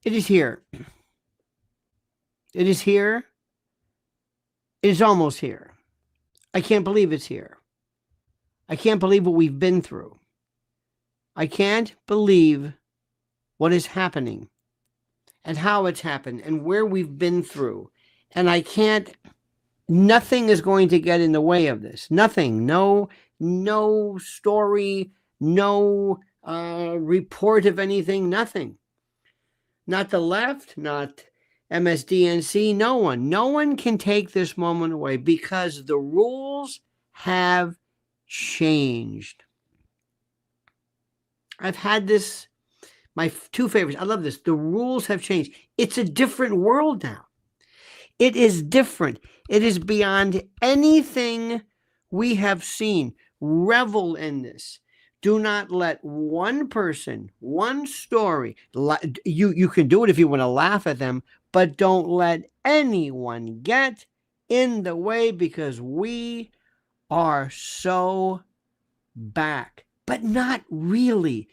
It is here. It is here. It is almost here. I can't believe it's here. I can't believe what we've been through. I can't believe what is happening and how it's happened and where we've been through. And I can't, nothing is going to get in the way of this. Nothing. No story, no report of anything, nothing. Not the left, not MSDNC, no one. No one can take this moment away because the rules have changed. I've had this, my two favorites. I love this. The rules have changed. It's a different world now. It is different. It is beyond anything we have seen. Revel in this. Do not let one person, one story, you can do it if you want to laugh at them, but don't let anyone get in the way because we are so back. But not really.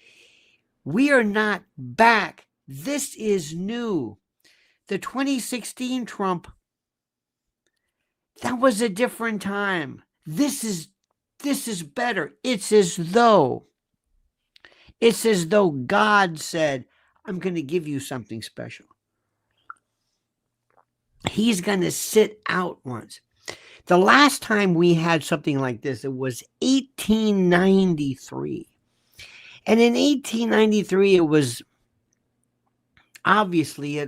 We are not back. This is new. The 2016 Trump, that was a different time. This is better. It's as though God said, I'm going to give you something special. He's going to sit out once. The last time we had something like this, it was 1893. And in 1893, it was obviously how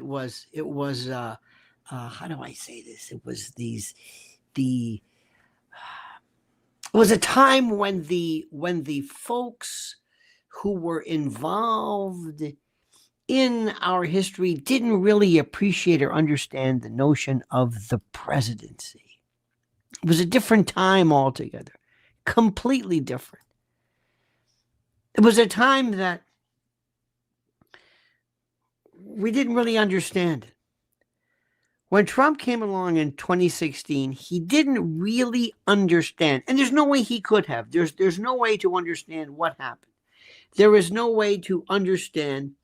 do I say this? It was a time when the folks who were involved in our history didn't really appreciate or understand the notion of the presidency. It was a different time altogether, completely different. It was a time that we didn't really understand it. When Trump came along in 2016, he didn't really understand, and there's no way he could have. There's no way to understand what happened. There is no way to understand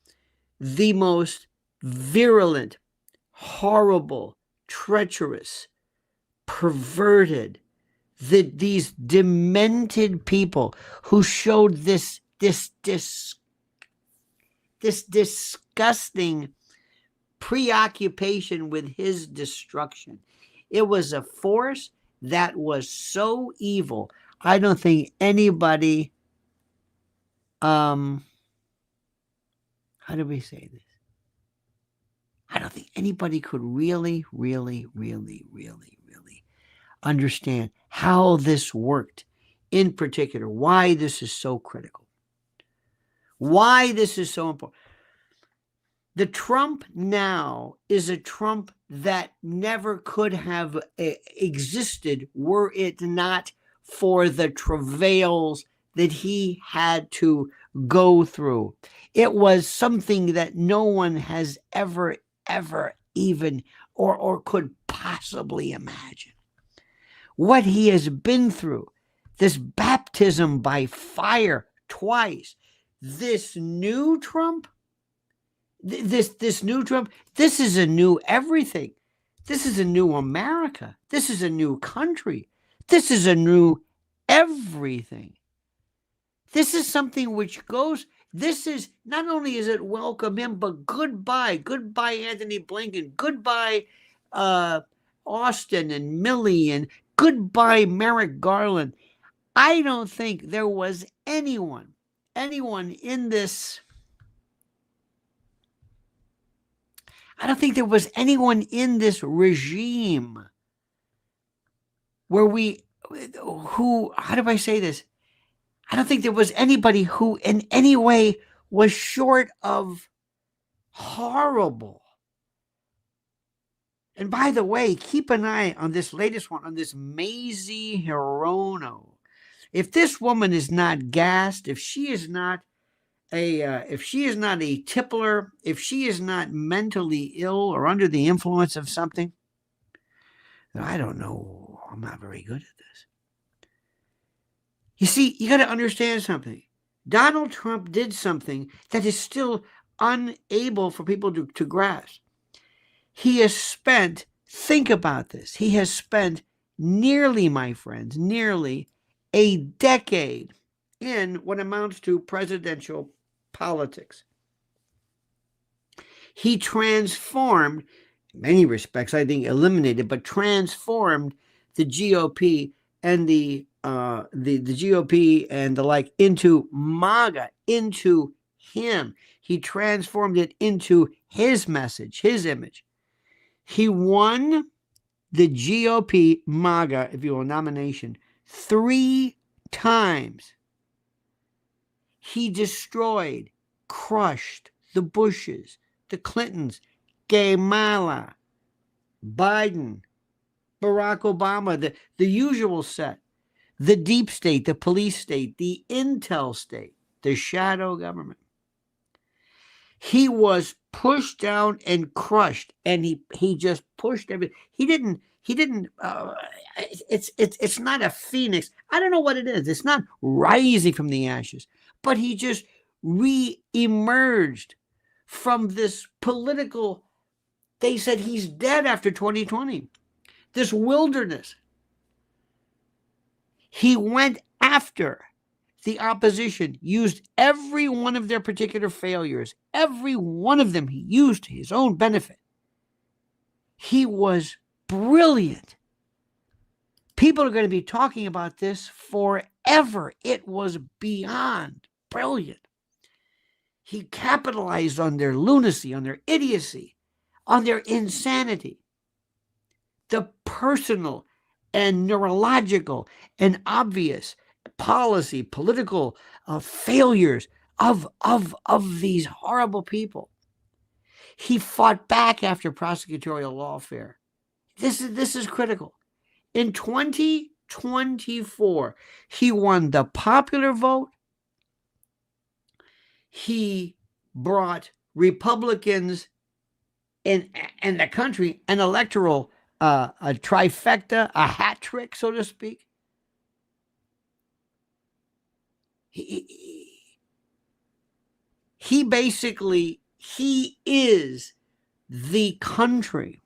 the most virulent, horrible, treacherous, perverted, these demented people who showed this disgusting preoccupation with his destruction. It was a force that was so evil. I don't think anybody, how do we say this? I don't think anybody could really understand how this worked, in particular, why this is so critical, why this is so important. The Trump now is a Trump that never could have existed were it not for the travails that he had to go through. It was something that no one has ever even or could possibly imagine. What he has been through, this baptism by fire twice, this new Trump, this new Trump, this is a new everything. This is a new America. This is a new country. This is a new everything. This is something which goes, this is, not only is it welcome him, but goodbye. Goodbye, Anthony Blinken. Goodbye, Austin and Milley, and goodbye, Merrick Garland. I don't think there was anyone in this, I don't think there was anyone in this regime who, how do I say this? I don't think there was anybody who in any way was short of horrible. And by the way, keep an eye on this latest one, on this Mazie Hirono. If this woman is not gassed, if she is not a tippler, if she is not mentally ill or under the influence of something, then I don't know. I'm not very good at this. You see, you got to understand something. Donald Trump did something that is still unable for people to grasp. He has spent, think about this, he has spent nearly, my friends, nearly a decade in what amounts to presidential politics. He transformed, in many respects, I think eliminated, but transformed the GOP and the GOP and the like into MAGA, into him. He transformed it into his message, his image. He won the GOP MAGA, if you will, nomination 3 times. He destroyed, crushed the Bushes, the Clintons, Kamala, Biden, Barack Obama, the usual set, the deep state, the police state, the intel state, the shadow government. He was pushed down and crushed, and he just pushed everything. He didn't. It's not a phoenix. I don't know what it is. It's not rising from the ashes, but he just re-emerged from this political. They said he's dead after 2020. This wilderness. He went after the opposition, used every one of their particular failures, every one of them he used to his own benefit. He was brilliant. People are going to be talking about this forever. It was beyond brilliant. He capitalized on their lunacy, on their idiocy, on their insanity. The personal and neurological and obvious policy, political failures of these horrible people. He fought back after prosecutorial lawfare. This is critical. In 2024, he won the popular vote. He brought Republicans in the country an electoral a trifecta, a hat trick, so to speak. He basically, he is the country,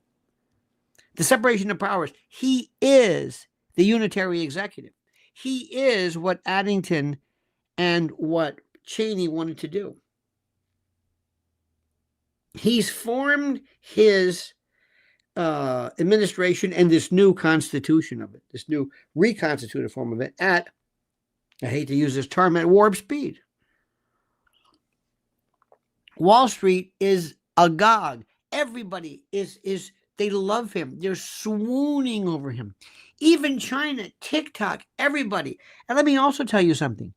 the separation of powers. He is the unitary executive. He is what Addington and what Cheney wanted to do. He's formed his administration and this new constitution of it, this new reconstituted form of it at, I hate to use this term, at warp speed. Wall Street is agog. Everybody is they love him. They're swooning over him. Even China, TikTok, everybody. And let me also tell you something.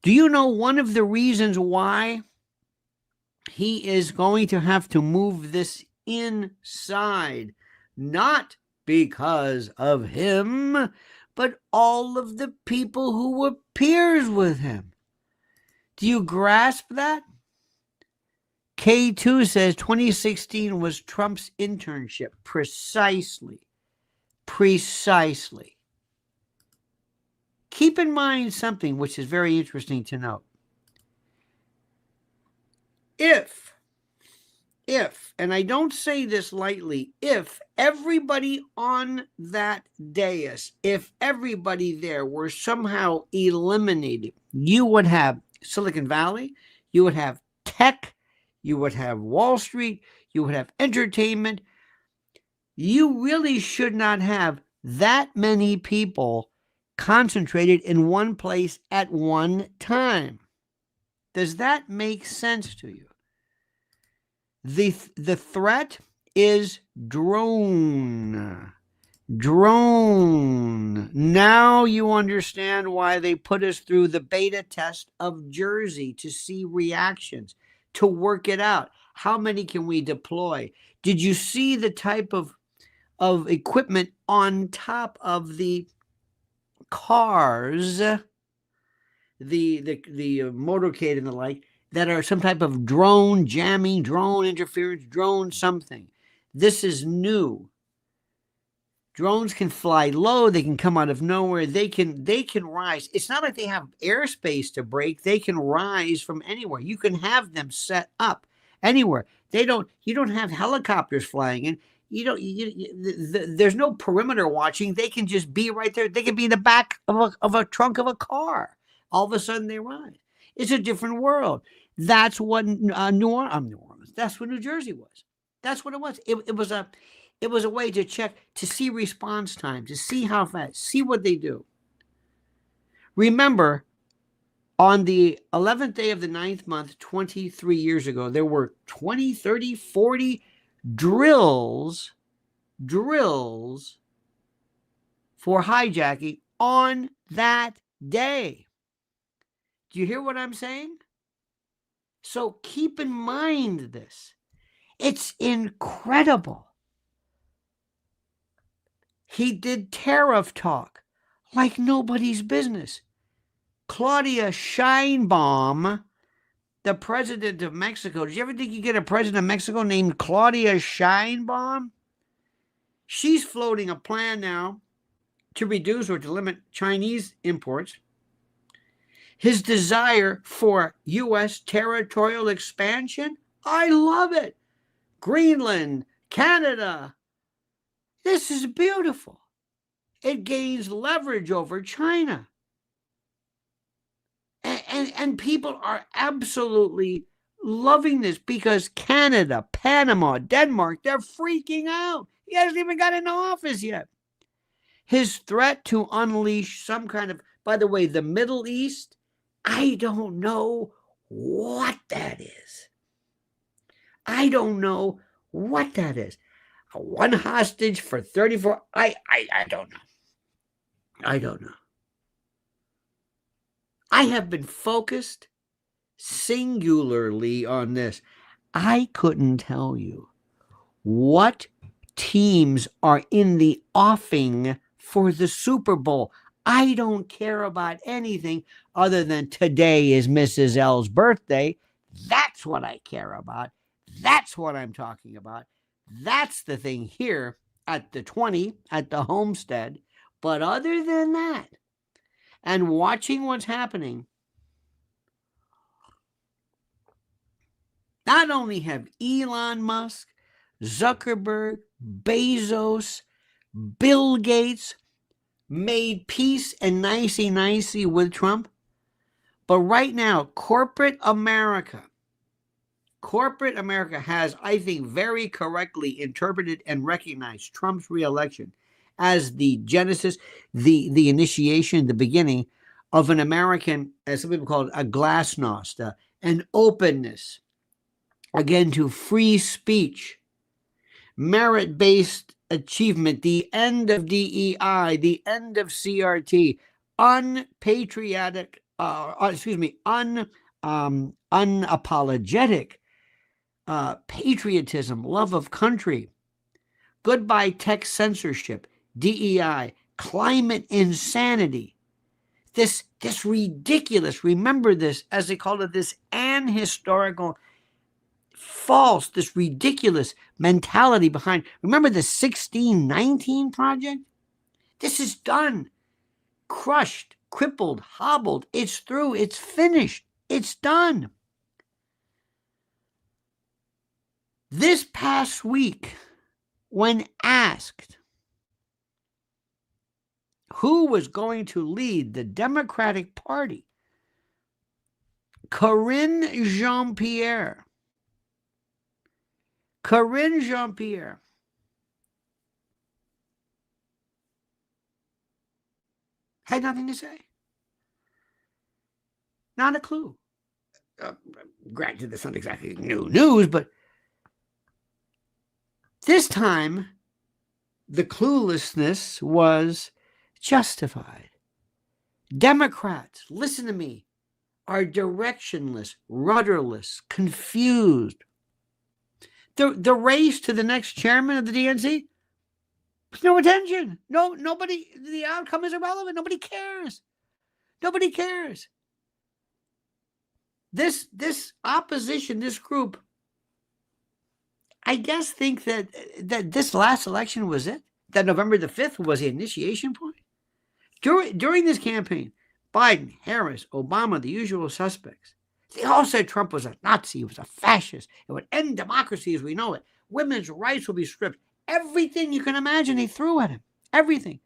Do you know one of the reasons why he is going to have to move this inside? Not because of him, but all of the people who were peers with him. Do you grasp that? K2 says 2016 was Trump's internship. Precisely. Keep in mind something which is very interesting to note. If, and I don't say this lightly, if everybody on that dais, if everybody there were somehow eliminated, you would have Silicon Valley, you would have tech, you would have Wall Street, you would have entertainment. You really should not have that many people concentrated in one place at one time. Does that make sense to you? The threat is drone. Now you understand why they put us through the beta test of Jersey to see reactions, to work it out. How many can we deploy? Did you see the type of equipment on top of the cars, the motorcade and the like, that are some type of drone jamming, drone interference, drone something? This is new. Drones can fly low. They can come out of nowhere. They can rise. It's not like they have airspace to break. They can rise from anywhere. You can have them set up anywhere. You don't have helicopters flying in. There's no perimeter watching. They can just be right there. They can be in the back of a trunk of a car. All of a sudden they rise. It's a different world. That's what New Orleans. That's what New Jersey was. That's what it was. It was a way to check, to see response time, to see how fast, see what they do. Remember, on the 11th day of the 9th month, 23 years ago, there were 20, 30, 40 drills for hijacking on that day. Do you hear what I'm saying? So keep in mind this. It's incredible. He did tariff talk like nobody's business. Claudia Sheinbaum, the president of Mexico. Did you ever think you get a president of Mexico named Claudia Sheinbaum? She's floating a plan now to reduce or to limit Chinese imports. His desire for U.S. territorial expansion, I love it. Greenland, Canada. This is beautiful. It gains leverage over China. And people are absolutely loving this because Canada, Panama, Denmark, they're freaking out. He hasn't even got into office yet. His threat to unleash some kind of, by the way, the Middle East, I don't know what that is. I don't know what that is. One hostage for 34. I don't know. I don't know. I have been focused singularly on this. I couldn't tell you what teams are in the offing for the Super Bowl. I don't care about anything other than today is Mrs. L's birthday. That's what I care about. That's what I'm talking about. That's the thing here at the 20, at the homestead. But other than that, and watching what's happening, not only have Elon Musk, Zuckerberg, Bezos, Bill Gates made peace and nicey with Trump, but right now, corporate America has, I think, very correctly interpreted and recognized Trump's reelection as the genesis, the initiation, the beginning of an American, as some people call it, a glasnost, an openness, again, to free speech, merit-based achievement, the end of DEI, the end of CRT, unpatriotic, unapologetic patriotism, love of country, goodbye tech censorship, DEI, climate insanity, this ridiculous, remember this, as they call it, this anhistorical, false, this ridiculous mentality behind, remember the 1619 project? This is done, crushed, crippled, hobbled, it's through, it's finished, it's done. This past week, when asked who was going to lead the Democratic Party, Karine Jean-Pierre had nothing to say. Not a clue. Granted, that's not exactly new news, but this time the cluelessness was justified. Democrats, listen to me, are directionless, rudderless, confused. The race to the next chairman of the DNC, there's no attention. Nobody, the outcome is irrelevant. Nobody cares. Nobody cares. This opposition, this group, I guess think that this last election was it. that November the 5th was the initiation point? During this campaign, Biden, Harris, Obama, the usual suspects, they all said Trump was a Nazi, he was a fascist, it would end democracy as we know it. Women's rights will be stripped. Everything you can imagine, they threw at him. Everything.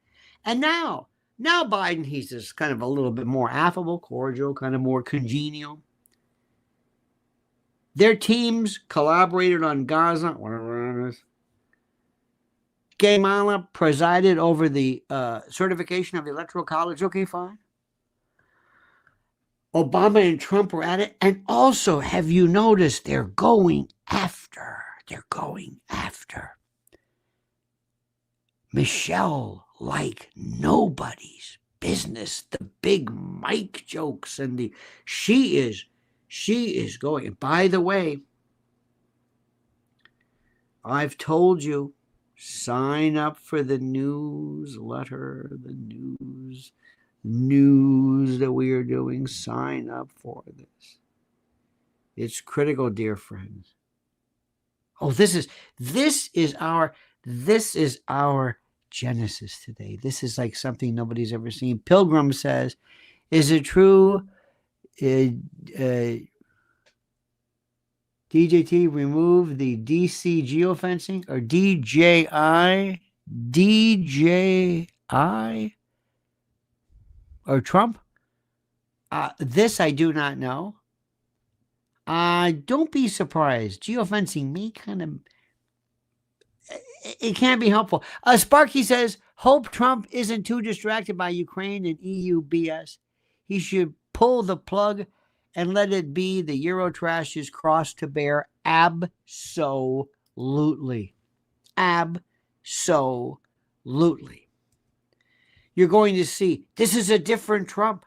And now Biden, he's just kind of a little bit more affable, cordial, kind of more congenial. Their teams collaborated on Gaza, whatever it is. Kamala presided over the certification of the Electoral College. Okay, fine. Obama and Trump were at it. And also, have you noticed they're going after Michelle like nobody's business. The big mic jokes and she is going. And by the way, I've told you, sign up for the newsletter, the news that we are doing. Sign up for this. It's critical, dear friends. Oh, this is our Genesis today. This is like something nobody's ever seen. Pilgrim says, is it true DJT removed the DC geofencing, or DJI or Trump? This I do not know. Don't be surprised. Geofencing may kind of, it can be helpful. Sparky says, hope Trump isn't too distracted by Ukraine and EU BS. He should pull the plug and let it be the Eurotrash's cross to bear. Absolutely. Absolutely. You're going to see, this is a different Trump.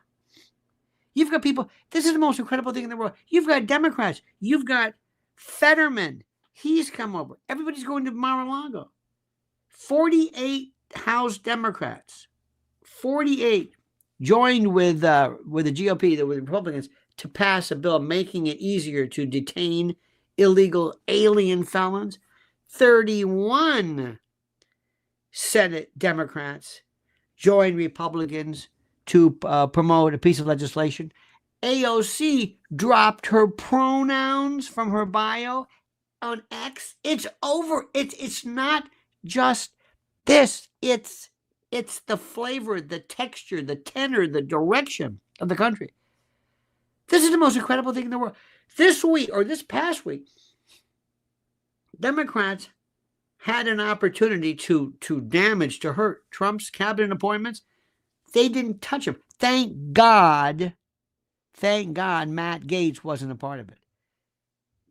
You've got people, this is the most incredible thing in the world. You've got Democrats. You've got Fetterman. He's come over. Everybody's going to Mar-a-Lago. 48 House Democrats, 48 joined with the GOP, with the Republicans, to pass a bill making it easier to detain illegal alien felons. 31 Senate Democrats joined Republicans to promote a piece of legislation. AOC dropped her pronouns from her bio on X. It's over. It's not just this. It's the flavor, the texture, the tenor, the direction of the country. This is the most incredible thing in the world. This week, or this past week, Democrats had an opportunity to damage, to hurt Trump's cabinet appointments. They didn't touch him. Thank God Matt Gaetz wasn't a part of it.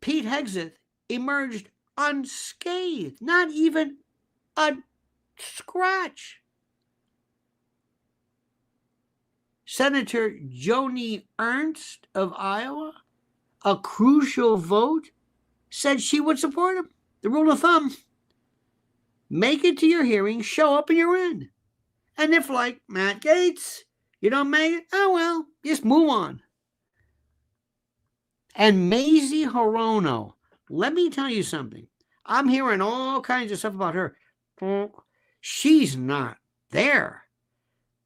Pete Hegseth emerged unscathed, not even a scratch. Senator Joni Ernst of Iowa, a crucial vote, said she would support him. The rule of thumb, make it to your hearing, show up, and you're in. And if, like Matt Gaetz, you don't make it, oh well, just move on. And Mazie Hirono, let me tell you something. I'm hearing all kinds of stuff about her. She's not there.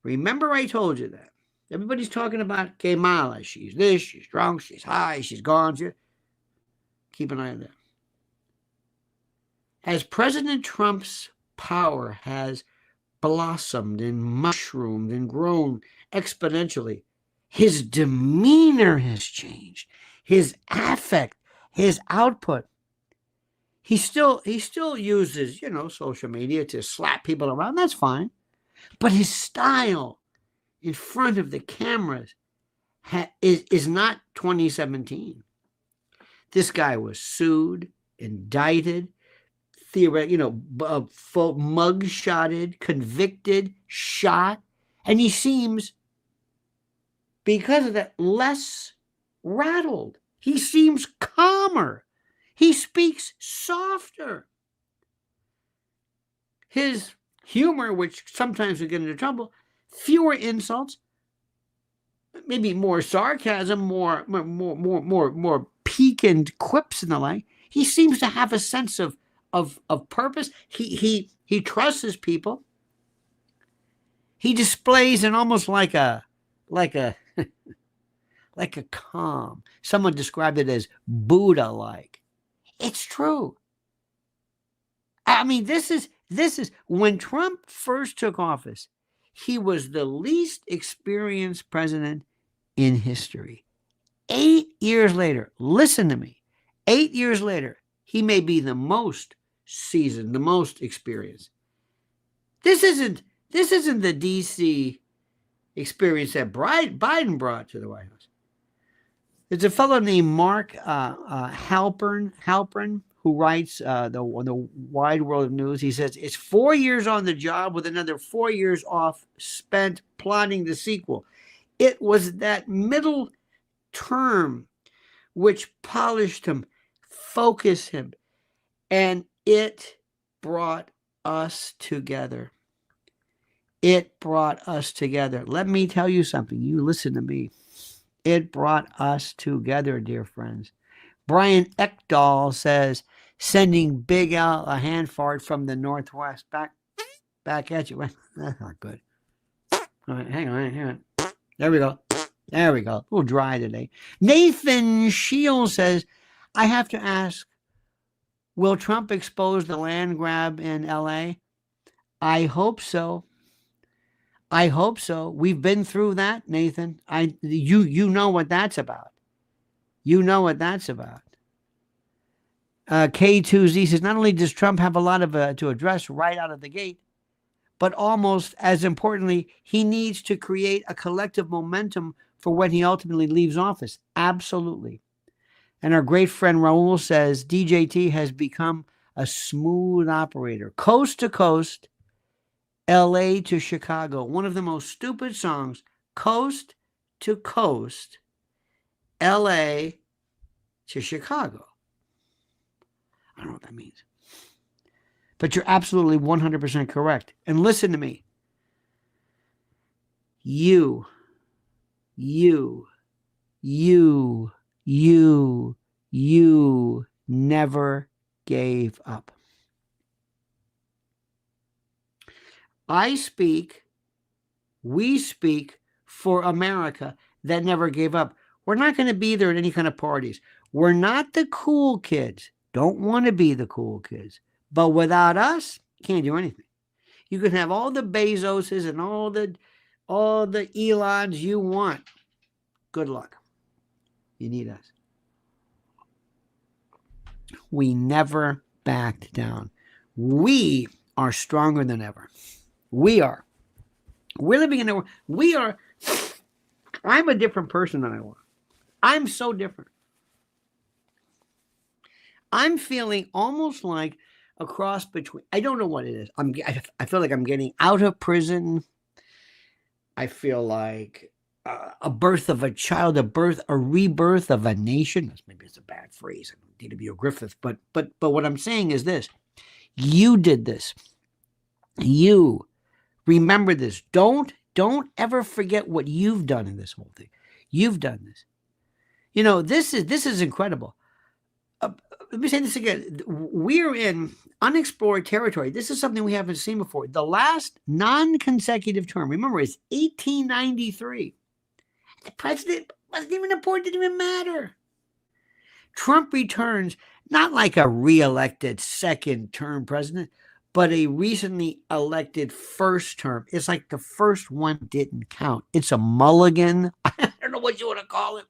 Remember I told you that. Everybody's talking about Kamala. She's this, she's drunk, she's high, she's gone. Keep an eye on that. As President Trump's power has blossomed and mushroomed and grown exponentially, his demeanor has changed, his affect, his output. He still uses, social media to slap people around. That's fine. But his style in front of the cameras is not 2017. This guy was sued, indicted, full mug-shotted, convicted, shot, and he seems, because of that, less rattled. He seems calmer. He speaks softer. His humor, which sometimes we get into trouble, fewer insults, maybe more sarcasm, more piquant quips and the like. He seems to have a sense of of purpose. He trusts his people. He displays an almost like a like a calm. Someone described it as Buddha-like. It's true. I mean, this is when Trump first took office, he was the least experienced president in history. 8 years later, listen to me, 8 years later, he may be the most seasoned, the most experienced. This isn't the DC experience that Biden brought to the White House. There's a fellow named Mark Halpern who writes the Wide World of News. He says it's 4 years on the job with another 4 years off spent plotting the sequel. It was that middle term which polished him, focused him, and it brought us together. It brought us together. Let me tell you something. You listen to me. It brought us together, dear friends. Brian Ekdahl says, sending Big Al a hand fart from the Northwest. Back at you. That's not good. All right, hang on. There we go. A little dry today. Nathan Shields says, I have to ask, will Trump expose the land grab in L.A.? I hope so. We've been through that, Nathan. You know what that's about. K2Z says, not only does Trump have a lot of to address right out of the gate, but almost as importantly, he needs to create a collective momentum for when he ultimately leaves office. Absolutely. And our great friend Raul says, DJT has become a smooth operator. Coast to coast, LA to Chicago. One of the most stupid songs, coast to coast, LA to Chicago. I don't know what that means. But you're absolutely 100% correct. And listen to me. You never gave up. We speak for America that never gave up. We're not going to be there at any kind of parties. We're not the cool kids. Don't want to be the cool kids. But without us, can't do anything. You can have all the Bezoses and all the Elons you want. Good luck. You need us. We never backed down. We are stronger than ever. We are. We're living in a world. We are. I'm a different person than I was. I'm so different. I'm feeling almost like a cross between, I don't know what it is. I feel like I'm getting out of prison. I feel like a birth of a child, a rebirth of a nation. Maybe it's a bad phrase. I don't need to be a Griffith, but what I'm saying is this. You did this. You remember this. Don't ever forget what you've done in this whole thing. You've done this. You know, this is incredible. Let me say this again. We're in unexplored territory. This is something we haven't seen before. The last non-consecutive term, remember, is 1893. The president wasn't even important, didn't even matter. Trump returns not like a re-elected second-term president, but a recently elected first term. It's like the first one didn't count. It's a mulligan. I don't know what you want to call it.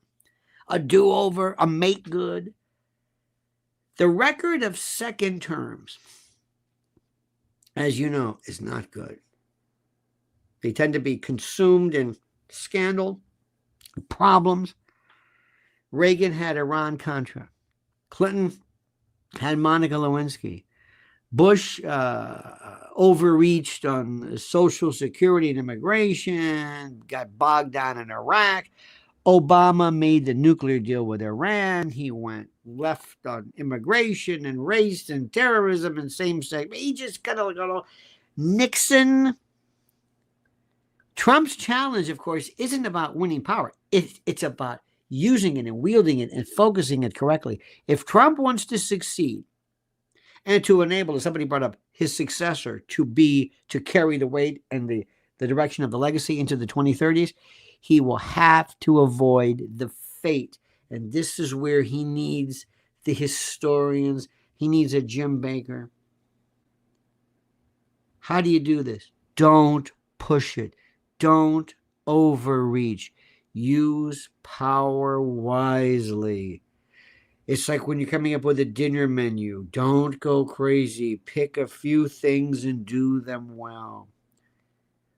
A do-over, a make good. The record of second terms, as you know, is not good. They tend to be consumed in scandal, problems. Reagan had Iran-Contra. Clinton had Monica Lewinsky. Bush overreached on Social Security and immigration, got bogged down in Iraq. Obama made the nuclear deal with Iran. He went left on immigration and race and terrorism and same-sex. He just got all. Nixon. Trump's challenge, of course, isn't about winning power. It's about using it and wielding it and focusing it correctly. If Trump wants to succeed and to enable, as somebody brought up, his successor to carry the weight and the direction of the legacy into the 2030s, he will have to avoid the fate. And this is where he needs the historians. He needs a Jim Baker. How do you do this? Don't push it. Don't overreach. Use power wisely. It's like when you're coming up with a dinner menu. Don't go crazy. Pick a few things and do them well.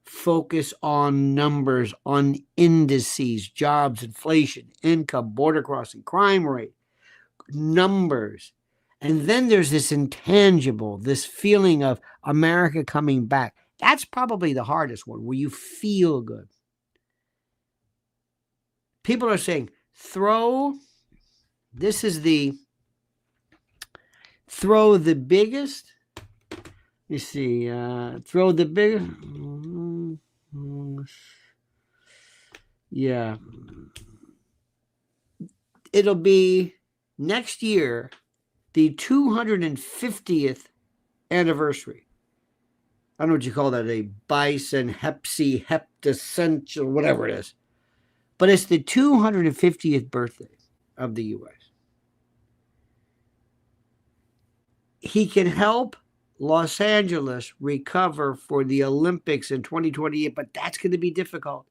Focus on numbers, on indices, jobs, inflation, income, border crossing, crime rate, numbers. And then there's this intangible, this feeling of America coming back. That's probably the hardest one, where you feel good. People are saying, throw the biggest, you see, throw the biggest, yeah. It'll be next year, the 250th anniversary. I don't know what you call that, a bison, hepsi, heptacential, whatever it is. But it's the 250th birthday of the U.S. He can help Los Angeles recover for the Olympics in 2028, but that's going to be difficult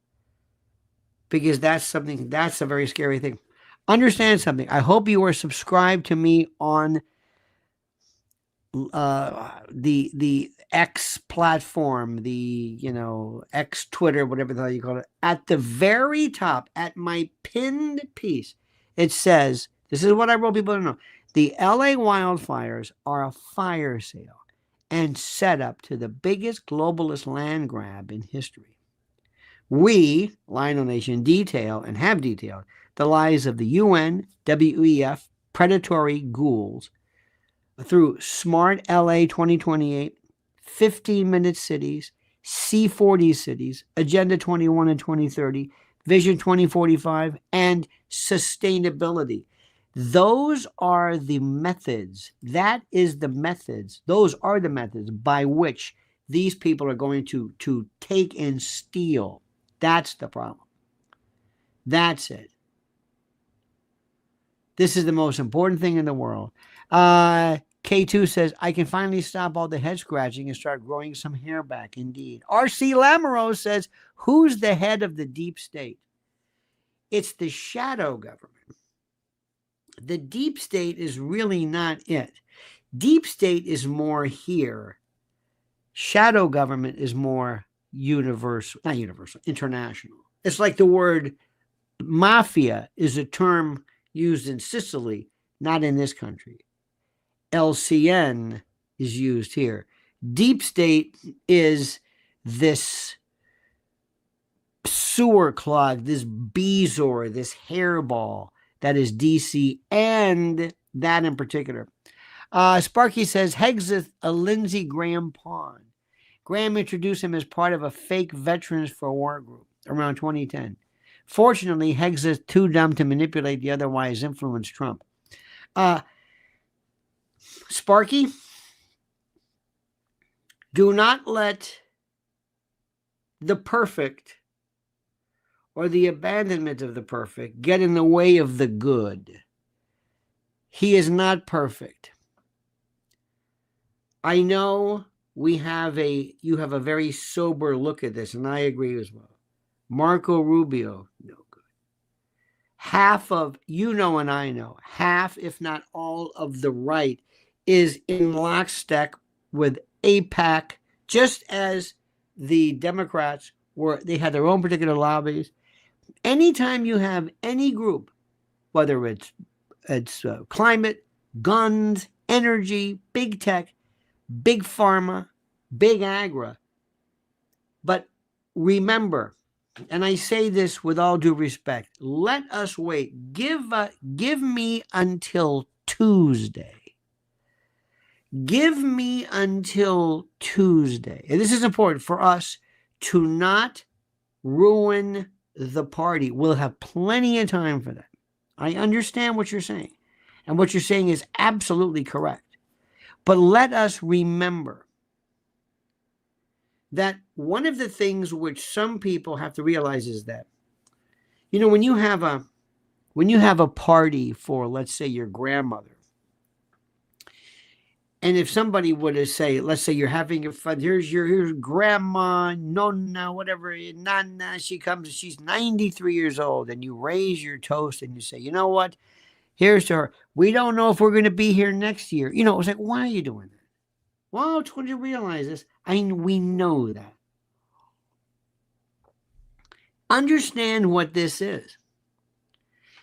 because that's a very scary thing. Understand something. I hope you are subscribed to me on the X platform, X Twitter, whatever the hell you call it. At the very top, at my pinned piece, it says, this is what I wrote people to know. The LA wildfires are a fire sale and set up to the biggest globalist land grab in history. We, Lionel Nation, detail and have detailed the lies of the UN, WEF, predatory ghouls through Smart LA 2028, 15-minute cities, C40 cities, Agenda 21 and 2030, Vision 2045, and sustainability. Those are the methods. Those are the methods by which these people are going to take and steal. That's the problem. That's it. This is the most important thing in the world. K2 says, I can finally stop all the head scratching and start growing some hair back. Indeed. RC Lamoureux says, who's the head of the deep state? It's the shadow government. The deep state is really not it. Deep state is more here. Shadow government is more international. It's like the word mafia is a term used in Sicily, not in this country. LCN is used here. Deep state is this sewer clog, this bezoar, this hairball that is DC, and that in particular. Sparky says, Hegseth, a Lindsey Graham pawn. Graham introduced him as part of a fake Veterans for War group around 2010. Fortunately, Hegseth too dumb to manipulate the otherwise influenced Trump. Sparky, do not let the perfect or the abandonment of the perfect get in the way of the good. He is not perfect. I know you have a very sober look at this, and I agree as well. Marco Rubio, no good. Half of, and I know, half, if not all of the right is in lockstep with AIPAC, just as the Democrats they had their own particular lobbies. Anytime you have any group, whether it's climate, guns, energy, big tech, big pharma, big agra, but remember, and I say this with all due respect, let us wait. Give me until Tuesday. Give me until Tuesday. And this is important for us to not ruin the party. We'll have plenty of time for that. I understand what you're saying. And what you're saying is absolutely correct. But let us remember that one of the things which some people have to realize is that, you know, when you have a party for, let's say, your grandmother, and if somebody were to say, let's say you're having a fun, here's grandma, nonna, whatever, nana, she comes, she's 93 years old, and you raise your toast and you say, you know what, here's to her. We don't know if we're going to be here next year. You know, it's like, why are you doing that? Well, it's when you realize this. We know that. Understand what this is.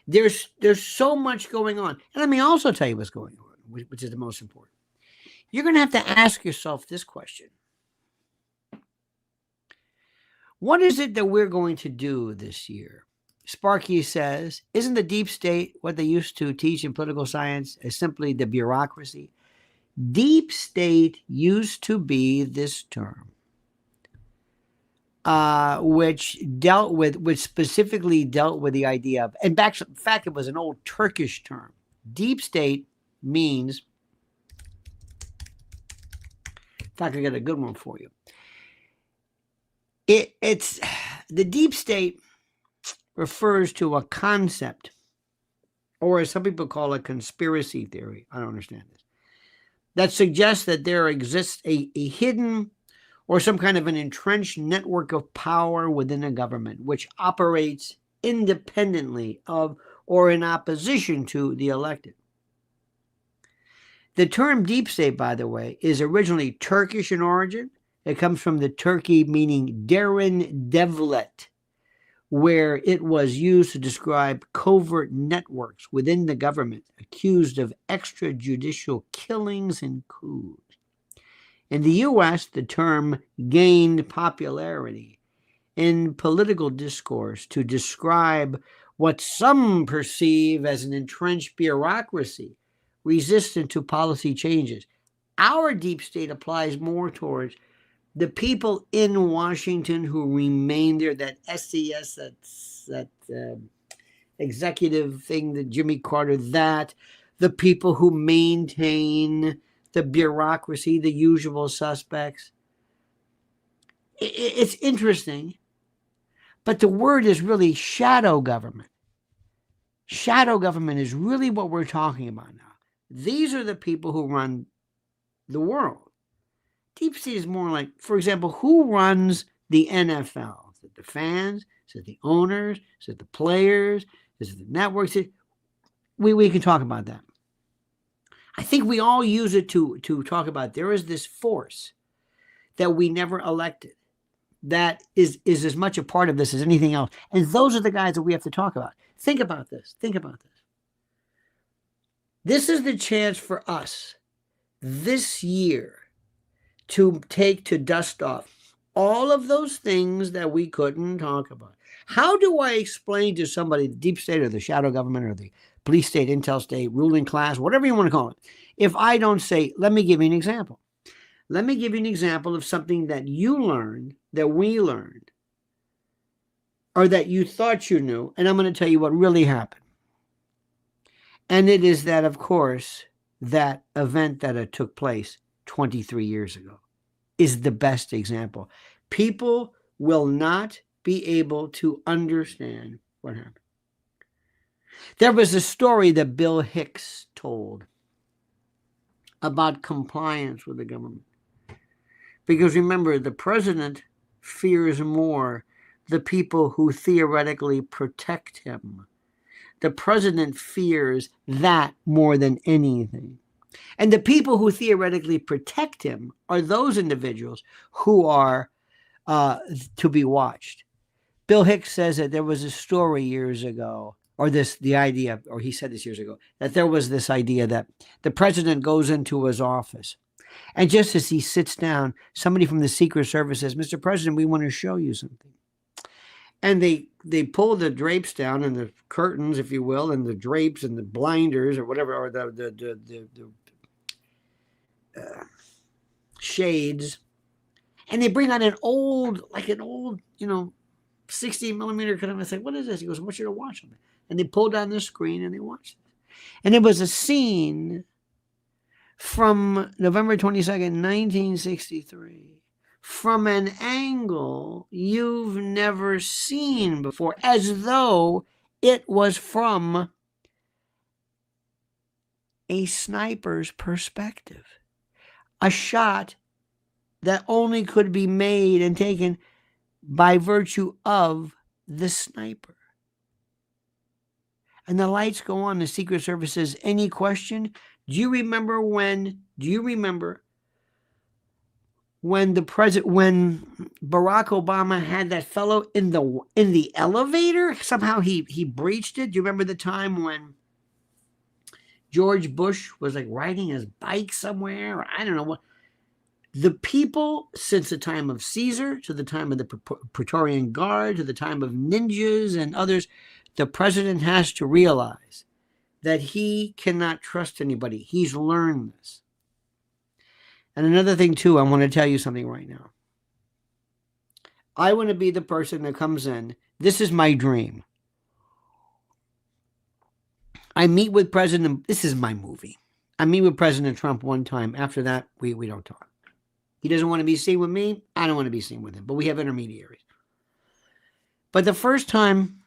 There's so much going on. And let me also tell you what's going on, which is the most important. You're going to have to ask yourself this question. What is it that we're going to do this year? Sparky says, isn't the deep state what they used to teach in political science as simply the bureaucracy? Deep state used to be this term, which specifically dealt with the idea of, and in fact, it was an old Turkish term. Deep state means, in fact, I got a good one for you. It's the deep state refers to a concept, or as some people call it, conspiracy theory. I don't understand this. That suggests that there exists a hidden or some kind of an entrenched network of power within a government, which operates independently of or in opposition to the elected. The term deep state, by the way, is originally Turkish in origin. It comes from the Turkey meaning derin devlet, where it was used to describe covert networks within the government accused of extrajudicial killings and coups. In the U.S., the term gained popularity in political discourse to describe what some perceive as an entrenched bureaucracy resistant to policy changes. Our deep state applies more towards the people in Washington who remain there, that SES, that executive thing, that Jimmy Carter, that the people who maintain the bureaucracy, the usual suspects. It's interesting, but the word is really shadow government. Shadow government is really what we're talking about now. These are the people who run the world. Deep state is more like, for example, who runs the NFL? Is it the fans? Is it the owners? Is it the players? Is it the networks? We can talk about that. I think we all use it to talk about there is this force that we never elected that is as much a part of this as anything else. And those are the guys that we have to talk about. Think about this. Think about this. This is the chance for us this year to dust off all of those things that we couldn't talk about. How do I explain to somebody the deep state or the shadow government or the police state, intel state, ruling class, whatever you want to call it, if I don't say, let me give you an example. Let me give you an example of something that you learned, that we learned, or that you thought you knew, and I'm going to tell you what really happened. And it is that, of course, that event that took place 23 years ago is the best example. People will not be able to understand what happened. There was a story that Bill Hicks told about compliance with the government. Because remember, the president fears more the people who theoretically protect him. The president fears that more than anything. And the people who theoretically protect him are those individuals who are to be watched. Bill Hicks says that there was a story years ago, or he said this years ago, that there was this idea that the president goes into his office, and just as he sits down, somebody from the Secret Service says, Mr. President, we want to show you something. And they pull the drapes down and the curtains, if you will, and the drapes and the blinders or whatever, or the shades, and they bring out an old, 60 millimeter kind of. I say, what is this? He goes, I want you to watch them. And they pull down the screen and they watch it. And it was a scene from November 22nd, 1963, from an angle you've never seen before, as though it was from a sniper's perspective. A shot that only could be made and taken by virtue of the sniper. And the lights go on. The Secret Service says, any question? Do you remember when when Barack Obama had that fellow in the elevator? Somehow he breached it. Do you remember the time when George Bush was like riding his bike somewhere? I don't know what. The people, since the time of Caesar, to the time of the Praetorian Guard, to the time of ninjas and others, the president has to realize that he cannot trust anybody. He's learned this. And another thing, too, I want to tell you something right now. I want to be the person that comes in. This is my dream. I meet with President, this is my movie. I meet with President Trump one time. After that, we don't talk. He doesn't want to be seen with me. I don't want to be seen with him. But we have intermediaries. But the first time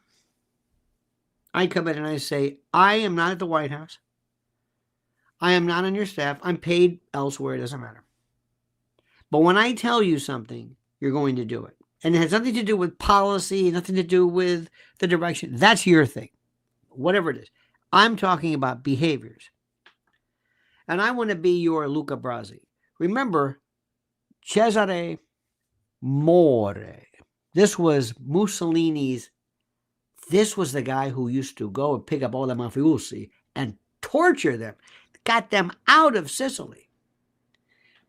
I come in and I say, I am not at the White House. I am not on your staff. I'm paid elsewhere. It doesn't matter. But when I tell you something, you're going to do it. And it has nothing to do with policy, nothing to do with the direction. That's your thing. Whatever it is. I'm talking about behaviors. And I want to be your Luca Brasi. Remember, Cesare More. This was Mussolini's. This was the guy who used to go and pick up all the mafiosi and torture them, got them out of Sicily,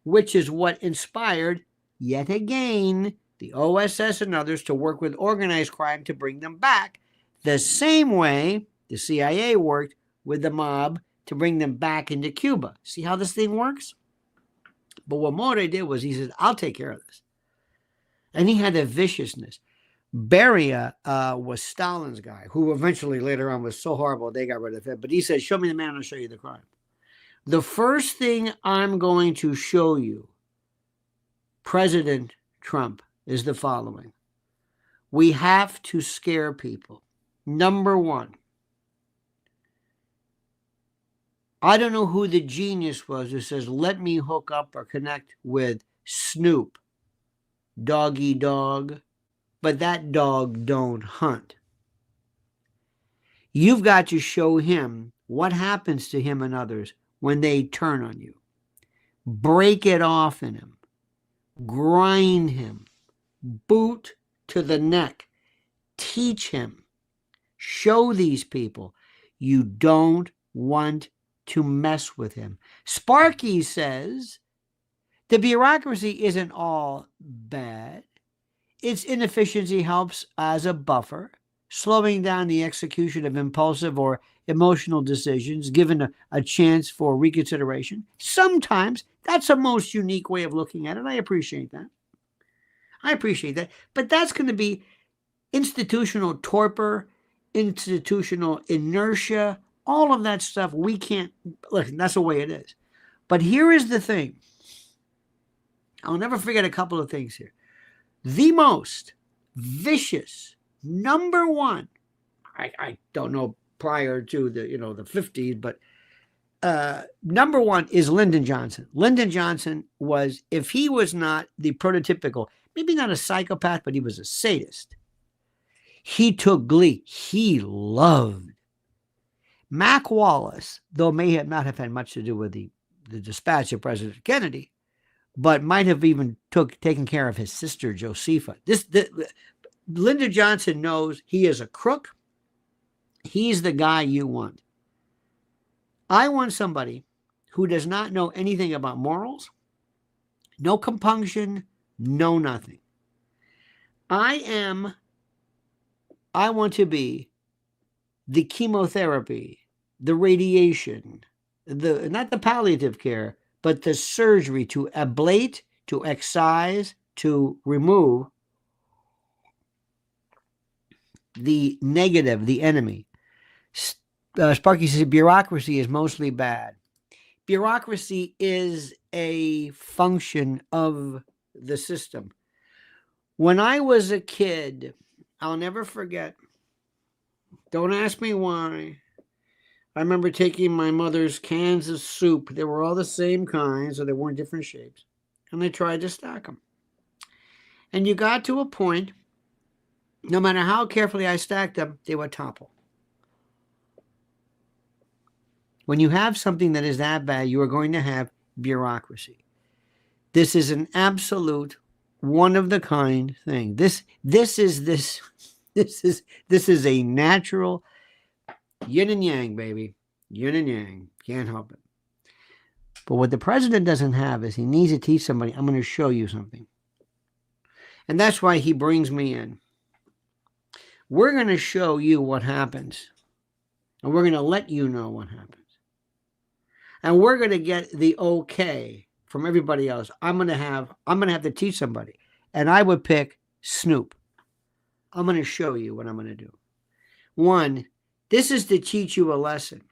which is what inspired, yet again, the OSS and others to work with organized crime to bring them back, the same way the CIA worked with the mob to bring them back into Cuba. See how this thing works? But what More did was he said, I'll take care of this. And he had a viciousness. Beria was Stalin's guy, who eventually later on was so horrible they got rid of him. But he said, show me the man, I'll show you the crime. The first thing I'm going to show you, President Trump, is the following. We have to scare people. Number one, I don't know who the genius was who says, let me hook up or connect with Snoop, doggy dog, but that dog don't hunt. You've got to show him what happens to him and others when they turn on you. Break it off in him. Grind him. Boot to the neck. Teach him. Show these people you don't want to mess with him. Sparky says the bureaucracy isn't all bad. Its inefficiency helps as a buffer, slowing down the execution of impulsive or emotional decisions, given a chance for reconsideration. Sometimes that's a most unique way of looking at it. I appreciate that. But that's going to be institutional torpor, institutional inertia, all of that stuff. We can't, listen, that's the way it is. But here is the thing. I'll never forget a couple of things here. The most vicious, number one, I don't know prior to the 50s, but number one is Lyndon Johnson. Lyndon Johnson was, if he was not the prototypical, maybe not a psychopath, but he was a sadist. He took glee. He loved. Mac Wallace, though may not have had much to do with the dispatch of President Kennedy, but might have even taken care of his sister Josepha. Lyndon Johnson knows he is a crook. He's the guy you want. I want somebody who does not know anything about morals, no compunction, no nothing. I want to be the chemotherapy, the radiation, not the palliative care, but the surgery to ablate, to excise, to remove the negative, the enemy. Sparky says bureaucracy is mostly bad. Bureaucracy is a function of the system. When I was a kid, I'll never forget, don't ask me why. I remember taking my mother's cans of soup. They were all the same kind, so they weren't different shapes. And I tried to stack them. And you got to a point, no matter how carefully I stacked them, they would topple. When you have something that is that bad, you are going to have bureaucracy. This is an absolute one-of-the-kind thing. This is a natural yin and yang, baby. Yin and yang. Can't help it. But what the president doesn't have is he needs to teach somebody, I'm going to show you something. And that's why he brings me in. We're going to show you what happens. And we're going to let you know what happens. And we're going to get the okay from everybody else. I'm going to have to teach somebody. And I would pick Snoop. I'm going to show you what I'm going to do. One, this is to teach you a lesson.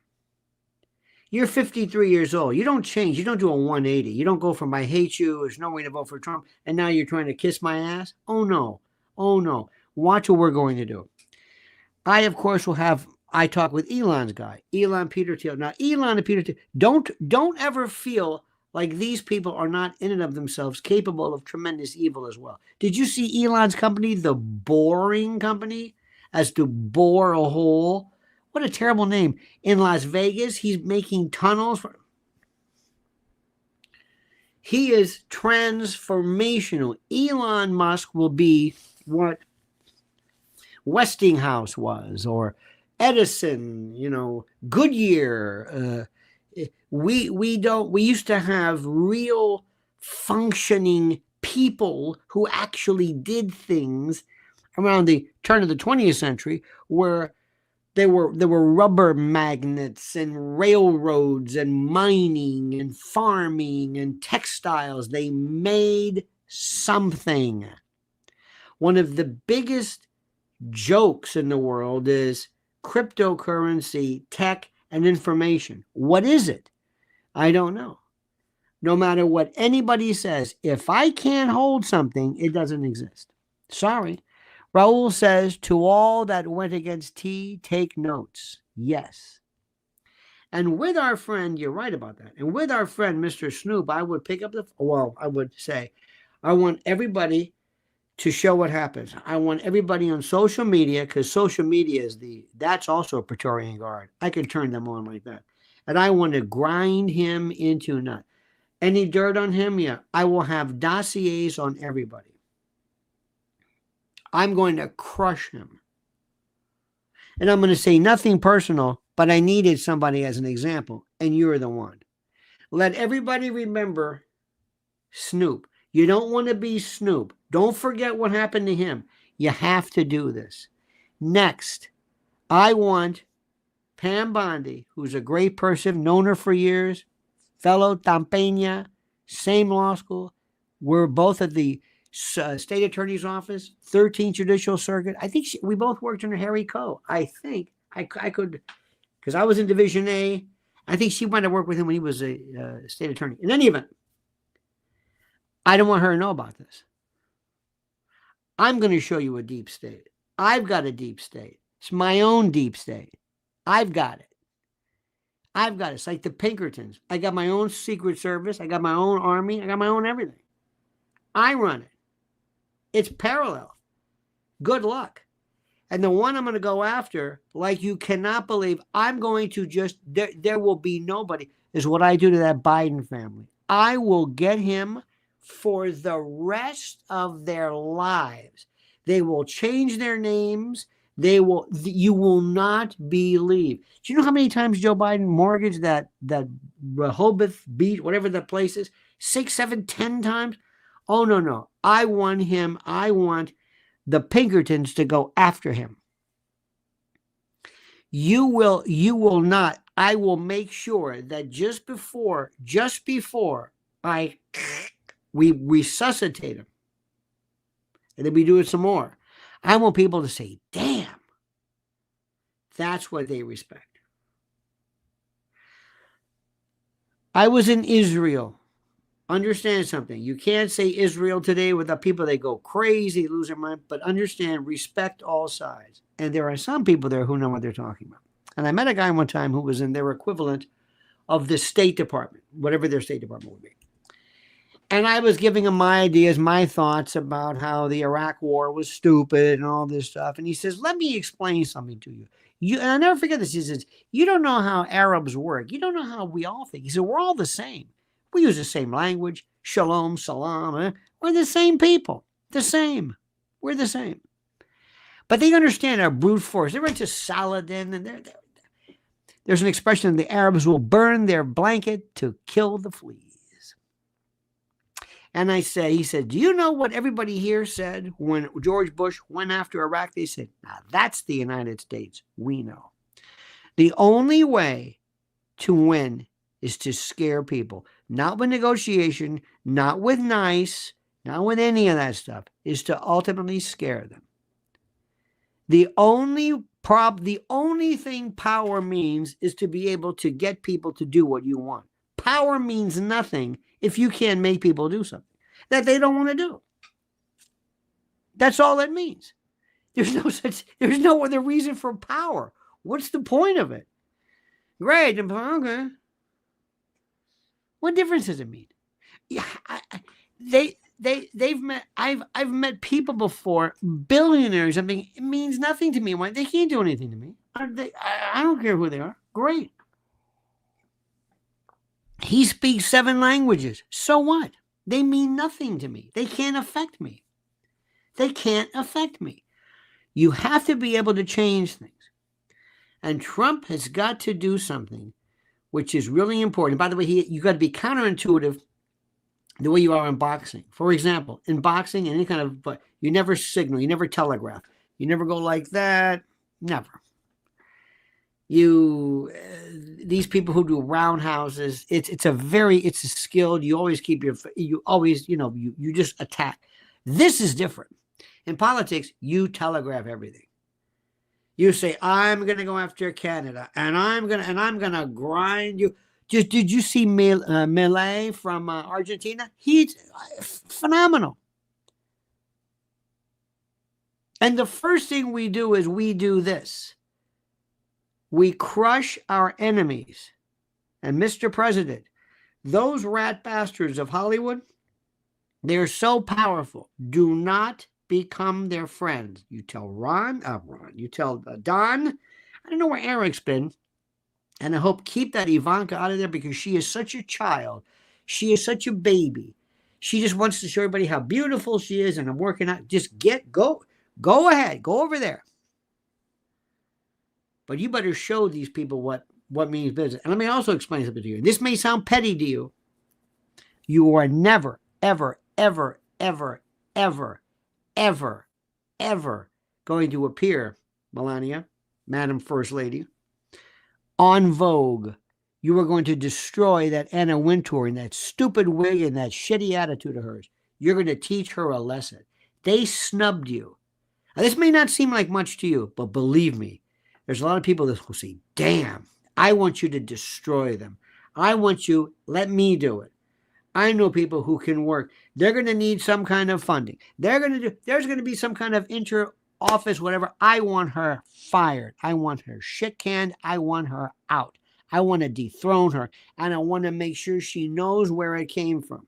You're 53 years old. You don't change. You don't do a 180. You don't go from I hate you, there's no way to vote for Trump, and now you're trying to kiss my ass. Oh, no. Oh, no. Watch what we're going to do. I, of course, I talk with Elon's guy, Elon Peter Thiel. Now, Elon and Peter Thiel, don't ever feel like these people are not in and of themselves capable of tremendous evil as well. Did you see Elon's company, the Boring Company, as to bore a hole? What a terrible name. In Las Vegas, he's making tunnels. He is transformational. Elon Musk will be what Westinghouse was, or Edison, Goodyear. We used to have real functioning people who actually did things around the turn of the 20th century, where there were rubber magnets and railroads and mining and farming and textiles. They made something. One of the biggest jokes in the world is cryptocurrency, tech, and information. What is it? I don't know. No matter what anybody says, if I can't hold something, it doesn't exist. Sorry. Raul says, to all that went against T, take notes. Yes. And with our friend, you're right about that. And with our friend, Mr. Snoop, I would pick up I would say, I want everybody to show what happens. I want everybody on social media, because social media that's also a Praetorian Guard. I can turn them on like that. And I want to grind him into a nut. Any dirt on him? Yeah. I will have dossiers on everybody. I'm going to crush him. And I'm going to say nothing personal, but I needed somebody as an example, and you're the one. Let everybody remember Snoop. You don't want to be Snoop. Don't forget what happened to him. You have to do this. Next, I want Pam Bondi, who's a great person, known her for years, fellow Tampeña, same law school. We're both at the State Attorney's Office, 13th Judicial Circuit. I think we both worked under Harry Coe. I think I could, because I was in Division A. I think she might have worked with him when he was a state attorney. In any event, I don't want her to know about this. I'm going to show you a deep state. I've got a deep state. It's my own deep state. I've got it. It's like the Pinkertons. I got my own Secret Service. I got my own army. I got my own everything. I run it. It's parallel. Good luck. And the one I'm going to go after, like you cannot believe, I'm going to there will be nobody, is what I do to that Biden family. I will get him for the rest of their lives. They will change their names. You will not believe. Do you know how many times Joe Biden mortgaged that Rehoboth Beach, whatever that place is? 6, 7, 10 times? Oh, no. I want him. I want the Pinkertons to go after him. You will not. I will make sure that just before we resuscitate him, and then we do it some more, I want people to say, damn, that's what they respect. I was in Israel. Understand something. You can't say Israel today without people, they go crazy, lose their mind. But understand, respect all sides. And there are some people there who know what they're talking about. And I met a guy one time who was in their equivalent of the State Department, whatever their State Department would be. And I was giving him my ideas, my thoughts about how the Iraq war was stupid and all this stuff. And he says, let me explain something to you. And I'll never forget this. He says, you don't know how Arabs work. You don't know how we all think. He said, we're all the same. We use the same language. Shalom, salam. We're the same people. The same. We're the same. But they understand our brute force. They're into Saladin. And there's an expression, the Arabs will burn their blanket to kill the fleas. And he said, do you know what everybody here said when George Bush went after Iraq? They said, now that's the United States. We know. The only way to win is to scare people. Not with negotiation, not with nice, not with any of that stuff, is to ultimately scare them. The only thing power means is to be able to get people to do what you want. Power means nothing if you can't make people do something that they don't want to do. That's all it means. There's no other reason for power. What's the point of it? Great. Okay. What difference does it mean? Yeah, they've met. I've met people before, billionaires. I mean, it means nothing to me. Why they can't do anything to me? I don't care who they are. Great. He speaks 7 languages. So what? They mean nothing to me. They can't affect me. They can't affect me. You have to be able to change things. And Trump has got to do something which is really important. By the way, you got to be counterintuitive the way you are in boxing. For example, in boxing, any kind of, but you never signal, you never telegraph, you never go like that, never. These people who do roundhouses, it's a skilled. You always keep you just attack. This is different. In politics, you telegraph everything. You say, I'm going to go after Canada, and I'm going to grind you. Did you see Milei from Argentina? He's phenomenal. And the first thing we do is we do this. We crush our enemies. And Mr. President, those rat bastards of Hollywood, they're so powerful. Do not become their friends. You tell you tell Don, I don't know where Eric's been, and I hope keep that Ivanka out of there because she is such a child. She is such a baby. She just wants to show everybody how beautiful she is, and I'm working out. Just go ahead, go over there. But you better show these people what means business. And let me also explain something to you. This may sound petty to you. You are never, ever, ever, ever, ever, ever, ever going to appear, Melania, Madam First Lady, on Vogue. You are going to destroy that Anna Wintour and that stupid wig and that shitty attitude of hers. You're going to teach her a lesson. They snubbed you. Now, this may not seem like much to you, but believe me, there's a lot of people that will say, damn, I want you to destroy them. Let me do it. I know people who can work. They're going to need some kind of funding. There's going to be some kind of inter-office, whatever. I want her fired. I want her shit-canned. I want her out. I want to dethrone her. And I want to make sure she knows where it came from.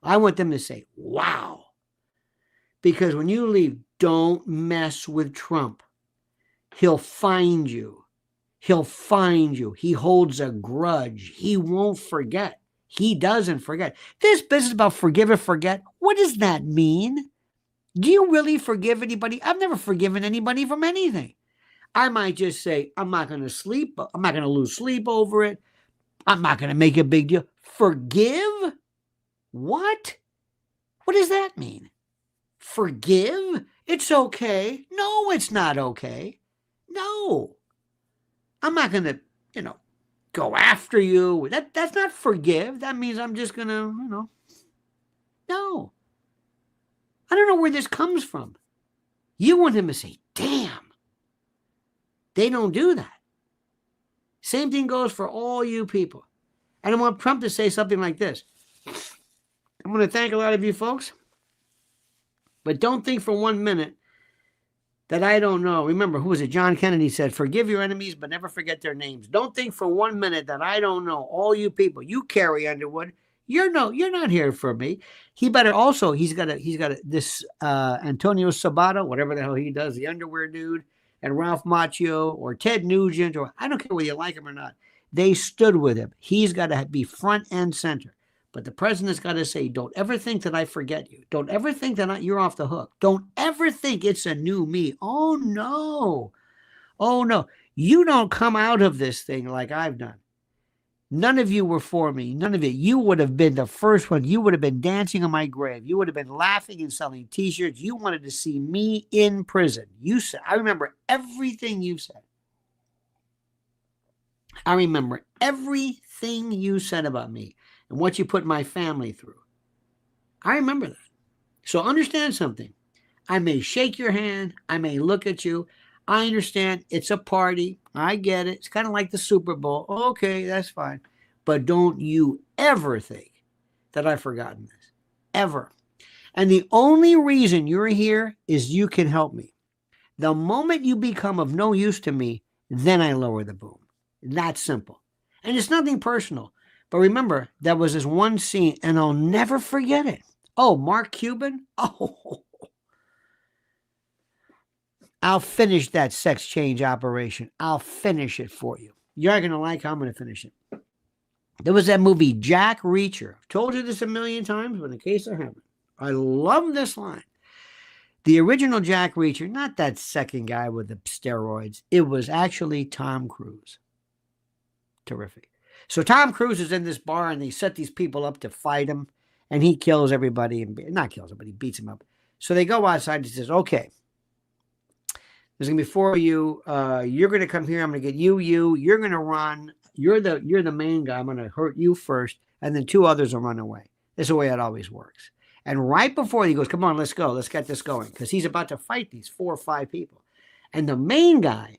I want them to say, wow. Because when you leave, don't mess with Trump. He'll find you. He'll find you. He holds a grudge. He won't forget. He doesn't forget. This business about forgive and forget, what does that mean? Do you really forgive anybody? I've never forgiven anybody from anything. I might just say, I'm not going to sleep. I'm not going to lose sleep over it. I'm not going to make a big deal. Forgive? What? What does that mean? Forgive? It's okay. No, it's not okay. No. I'm not going to, go after you. That's not forgive. That means I'm just going to, no. I don't know where this comes from. You want him to say, damn. They don't do that. Same thing goes for all you people. And I want Trump to say something like this. I'm going to thank a lot of you folks, but don't think for 1 minute that I don't know. Remember, who was it? John Kennedy said, forgive your enemies, but never forget their names. Don't think for 1 minute that I don't know. All you people, you Carrie Underwood, you're not here for me. He better also, he's got this Antonio Sabato, whatever the hell he does, the underwear dude, and Ralph Macchio or Ted Nugent, or I don't care whether you like him or not. They stood with him. He's got to be front and center. But the president's got to say, don't ever think that I forget you. Don't ever think that you're off the hook. Don't ever think it's a new me. Oh, no. Oh, no. You don't come out of this thing like I've done. None of you were for me. None of it. You would have been the first one. You would have been dancing on my grave. You would have been laughing and selling T-shirts. You wanted to see me in prison. You said, I remember everything you said. I remember everything you said about me and what you put my family through. I remember that. So understand something. I may shake your hand. I may look at you. I understand it's a party. I get it. It's kind of like the Super Bowl. Okay, that's fine. But don't you ever think that I've forgotten this. Ever. And the only reason you're here is you can help me. The moment you become of no use to me, then I lower the boom. That simple. And it's nothing personal. But remember, that was this one scene, and I'll never forget it. Oh, Mark Cuban? Oh, I'll finish that sex change operation. I'll finish it for you. You're not going to like how I'm going to finish it. There was that movie, Jack Reacher. I've told you this a million times, but in case I haven't, I love this line. The original Jack Reacher, not that second guy with the steroids. It was actually Tom Cruise. Terrific. So Tom Cruise is in this bar, and they set these people up to fight him, and he kills everybody, and not kills them, but he beats them up. So they go outside, and he says, okay, there's going to be 4 of you. You're going to come here. I'm going to get you. You're going to run. You're the main guy. I'm going to hurt you first, and then 2 others will run away. That's the way it always works. And right before he goes, come on, let's go. Let's get this going, because he's about to fight these 4 or 5 people. And the main guy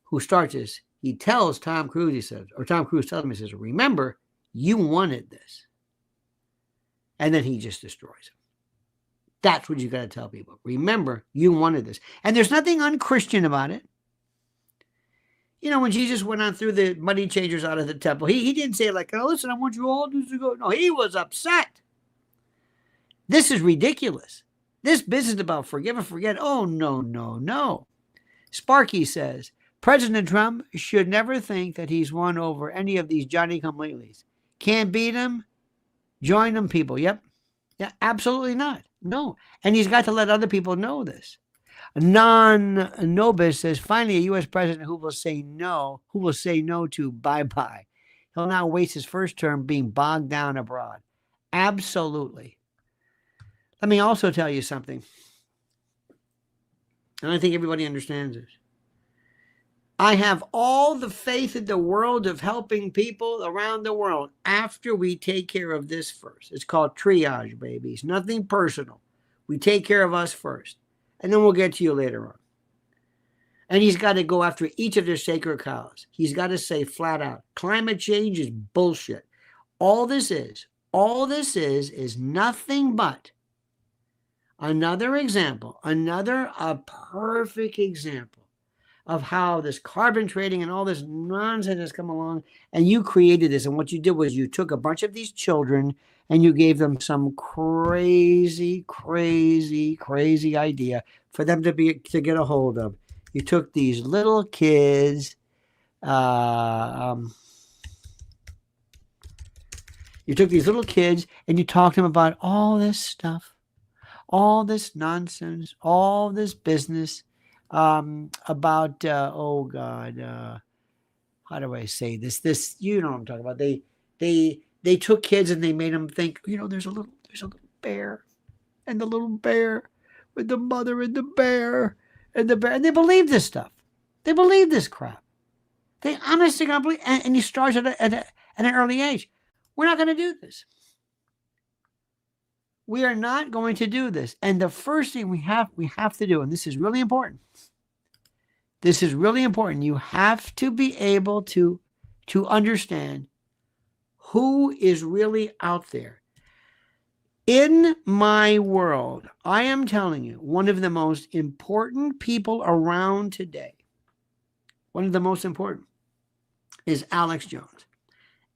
who starts this, he tells Tom Cruise, he says, or Tom Cruise tells him, he says, remember, you wanted this. And then he just destroys him. That's what you got to tell people. Remember, you wanted this. And there's nothing unchristian about it. You know, when Jesus went on through the money changers out of the temple, he didn't say like, oh, listen, I want you all to go. No, he was upset. This is ridiculous. This business about forgive and forget. Oh, no, no, no. Sparky says, President Trump should never think that he's won over any of these Johnny-come-latelys. Can't beat him? Join them, people. Yep. Yeah, absolutely not. No. And he's got to let other people know this. Non-Nobis says, finally, a U.S. president who will say no to bye-bye. He'll now waste his first term being bogged down abroad. Absolutely. Let me also tell you something. And I think everybody understands this. I have all the faith in the world of helping people around the world after we take care of this first. It's called triage, babies. Nothing personal. We take care of us first. And then we'll get to you later on. And he's got to go after each of their sacred cows. He's got to say flat out, climate change is bullshit. All this is nothing but another example, a perfect example of how this carbon trading and all this nonsense has come along, and you created this. And what you did was you took a bunch of these children and you gave them some crazy, crazy, crazy idea for them to get a hold of. You took these little kids, and you talked to them about all this stuff, all this nonsense, all this business. About how do I say this you know what I'm talking about. They took kids and they made them think, you know, there's a little bear, and the little bear with the mother and the bear, and they believe this stuff. They believe this crap. They honestly can't believe, and he starts at an early age. We're not going to do this. We are not going to do this. And the first thing we have to do, and this is really important. This is really important. You have to be able to understand who is really out there. In my world, I am telling you, one of the most important people around today, one of the most important, is Alex Jones.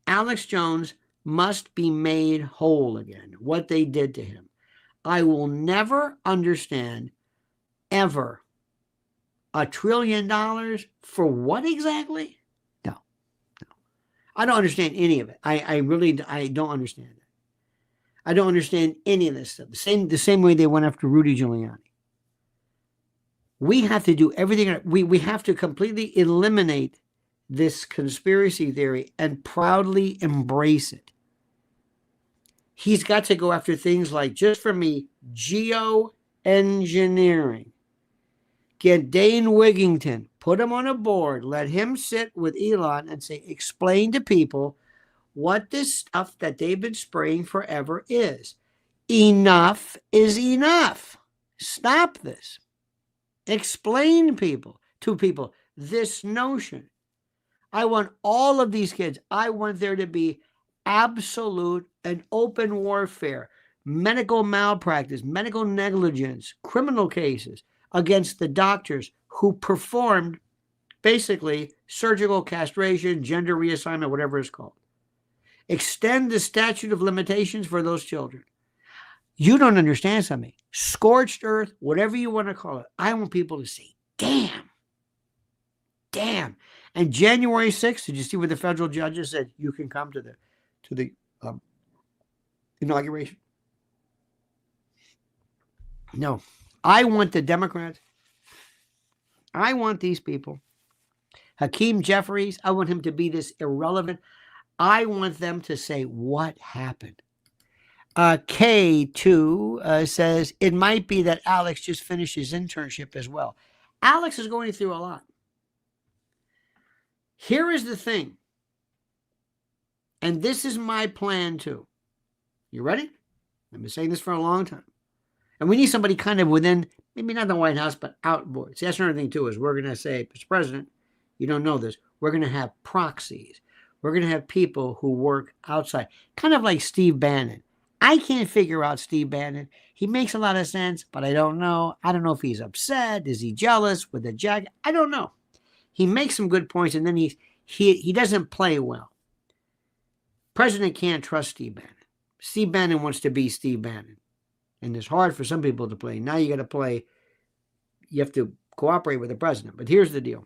Alex Jones must be made whole again, what they did to him. I will never understand, ever, $1 trillion for what exactly? No. I don't understand any of it. I don't understand it. I don't understand any of this stuff. The same way they went after Rudy Giuliani. We have to do everything. We have to completely eliminate this conspiracy theory and proudly embrace it. He's got to go after things like, just for me, geoengineering. Get Dane Wigington, put him on a board, let him sit with Elon and say, explain to people what this stuff that they've been spraying forever is. Enough is enough. Stop this. Explain to people this notion. I want all of these kids, I want there to be absolute and open warfare, medical malpractice, medical negligence, criminal cases against the doctors who performed basically surgical castration, gender reassignment, whatever it's called. Extend the statute of limitations for those children. You don't understand something. Scorched earth, whatever you want to call it. I want people to say, damn. And January 6th, did you see where the federal judges said you can come to the inauguration? No. I want the Democrats. I want these people. Hakeem Jeffries, I want him to be this irrelevant. I want them to say what happened. K2 says, it might be that Alex just finished his internship as well. Alex is going through a lot. Here is the thing. And this is my plan too. You ready? I've been saying this for a long time. And we need somebody kind of within, maybe not the White House, but outboard. See, that's another thing too, is we're going to say, Mr. President, you don't know this. We're going to have proxies. We're going to have people who work outside. Kind of like Steve Bannon. I can't figure out Steve Bannon. He makes a lot of sense, but I don't know. I don't know if he's upset. Is he jealous with the jacket? I don't know. He makes some good points, and then he doesn't play well. President can't trust Steve Bannon. Steve Bannon wants to be Steve Bannon. And it's hard for some people to play. Now you got to play. You have to cooperate with the president. But here's the deal.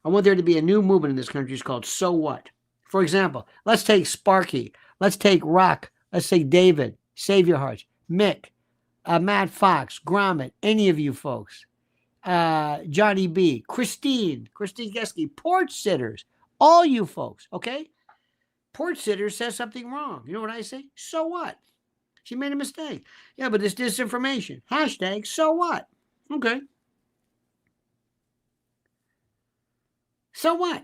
I want there to be a new movement in this country. It's called So What? For example, let's take Sparky. Let's take Rock. Let's take David, Save Your Hearts, Mick, Matt Fox, Gromit, any of you folks, Johnny B, Christine Geske, porch sitters, all you folks, okay? Porch sitter says something wrong. You know what I say? So what? She made a mistake. Yeah, but it's disinformation. Hashtag, so what? Okay. So what?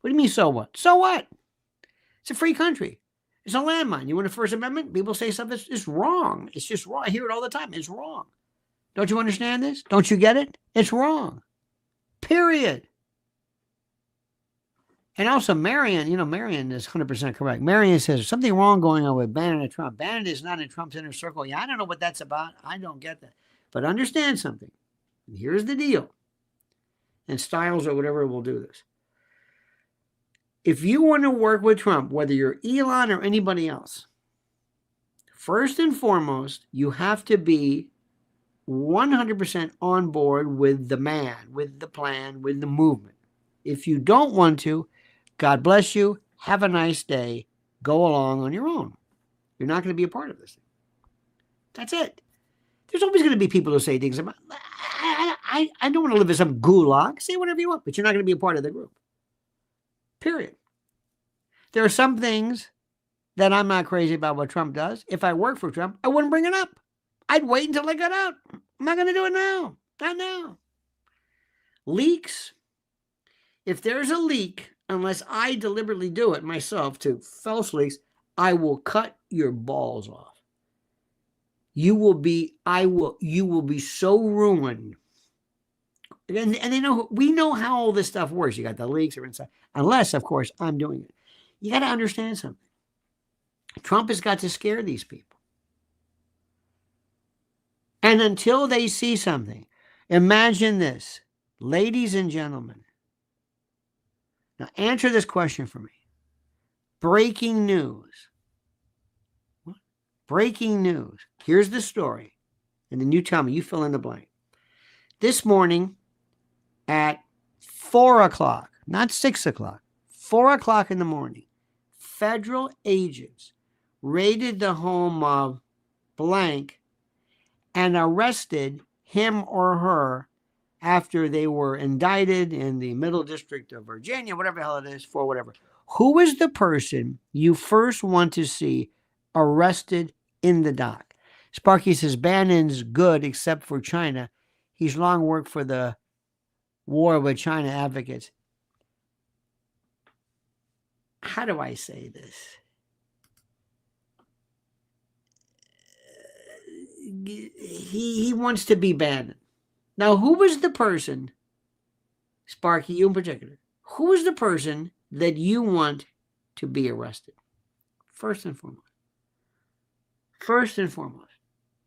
What do you mean, so what? So what? It's a free country. It's a landmine. You want a First Amendment? People say something that's wrong. It's just wrong. I hear it all the time. It's wrong. Don't you understand this? Don't you get it? It's wrong. Period. And also Marion, Marion is 100% correct. Marion says there's something wrong going on with Bannon and Trump. Bannon is not in Trump's inner circle. Yeah, I don't know what that's about. I don't get that. But understand something. And here's the deal. And Stiles or whatever will do this. If you want to work with Trump, whether you're Elon or anybody else, first and foremost, you have to be 100% on board with the man, with the plan, with the movement. If you don't want to, God bless you. Have a nice day. Go along on your own. You're not going to be a part of this thing. That's it. There's always going to be people who say things about, I don't want to live in some gulag. Say whatever you want, but you're not going to be a part of the group. Period. There are some things that I'm not crazy about what Trump does. If I worked for Trump, I wouldn't bring it up. I'd wait until I got out. I'm not going to do it now. Not now. Leaks. If there's a leak, unless I deliberately do it myself to false leaks, I will cut your balls off. You will be so ruined. And we know how all this stuff works. You got the leaks or inside. Unless, of course, I'm doing it. You got to understand something. Trump has got to scare these people. And until they see something, imagine this, ladies and gentlemen. Now answer this question for me. Breaking news. What? Breaking news. Here's the story. And then you tell me, you fill in the blank. This morning at 4 o'clock, not 6 o'clock, 4 o'clock in the morning, federal agents raided the home of blank and arrested him or her after they were indicted in the Middle District of Virginia, whatever the hell it is, for whatever. Who is the person you first want to see arrested in the dock? Sparky says Bannon's good except for China. He's long worked for the war with China advocates. How do I say this? He wants to be Bannon. Now, who was the person, Sparky, you in particular, who is the person that you want to be arrested? First and foremost. First and foremost.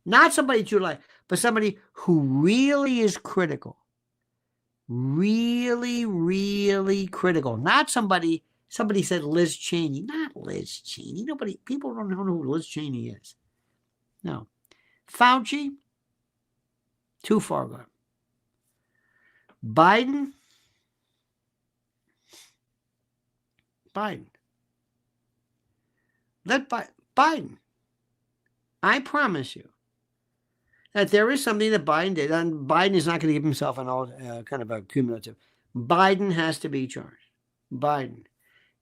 Not somebody that you like, but somebody who really is critical. Really, really critical. Not somebody said Liz Cheney. Not Liz Cheney. People don't know who Liz Cheney is. No. Fauci, too far gone. Biden. Let Biden. I promise you that there is something that Biden did, and Biden is not going to give himself an kind of a cumulative. Biden has to be charged. Biden.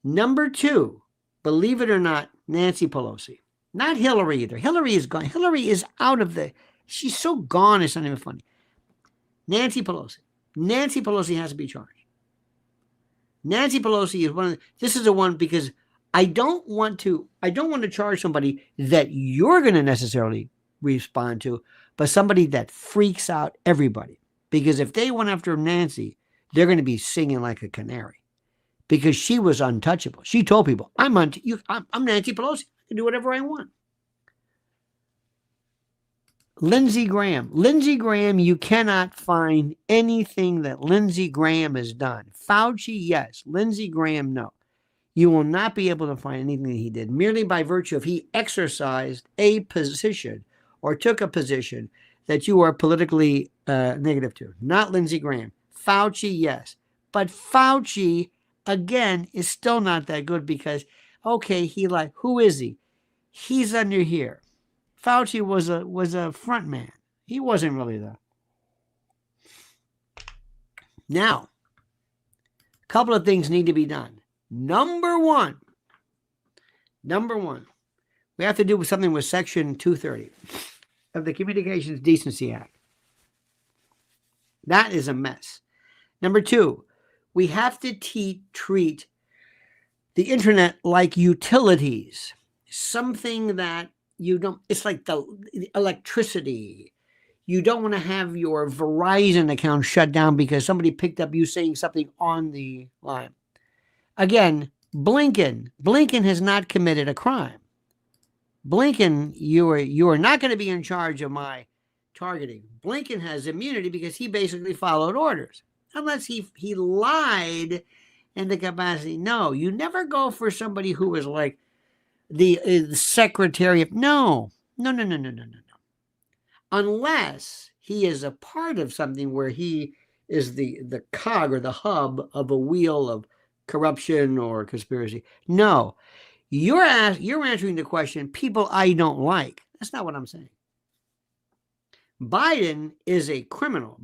Number 2, believe it or not, Nancy Pelosi. Not Hillary either. Hillary is gone. Hillary is out of the, she's so gone, it's not even funny. Nancy Pelosi. Nancy Pelosi has to be charged. Nancy Pelosi is one of the, this is the one because I don't want to charge somebody that you're going to necessarily respond to, but somebody that freaks out everybody. Because if they went after Nancy, they're going to be singing like a canary because she was untouchable. She told people, I'm Nancy Pelosi. I can do whatever I want. Lindsey Graham. Lindsey Graham, you cannot find anything that Lindsey Graham has done. Fauci, yes. Lindsey Graham, no. You will not be able to find anything that he did merely by virtue of he exercised a position or took a position that you are politically negative to. Not Lindsey Graham. Fauci, yes. But Fauci, again, is still not that good because, okay, who is he? He's under here. Fauci was a front man. He wasn't really that. Now, a couple of things need to be done. Number one, we have to do something with Section 230 of the Communications Decency Act. That is a mess. Number 2, we have to treat the internet like utilities, something that you don't, it's like the electricity. You don't want to have your Verizon account shut down because somebody picked up you saying something on the line. Again, Blinken has not committed a crime. Blinken, you are not going to be in charge of my targeting. Blinken has immunity because he basically followed orders. Unless he lied in the capacity. No, you never go for somebody who is like the secretary of, no. Unless he is a part of something where he is the cog or the hub of a wheel of corruption or conspiracy. No, you're answering the question, people I don't like. That's not what I'm saying. Biden is a criminal.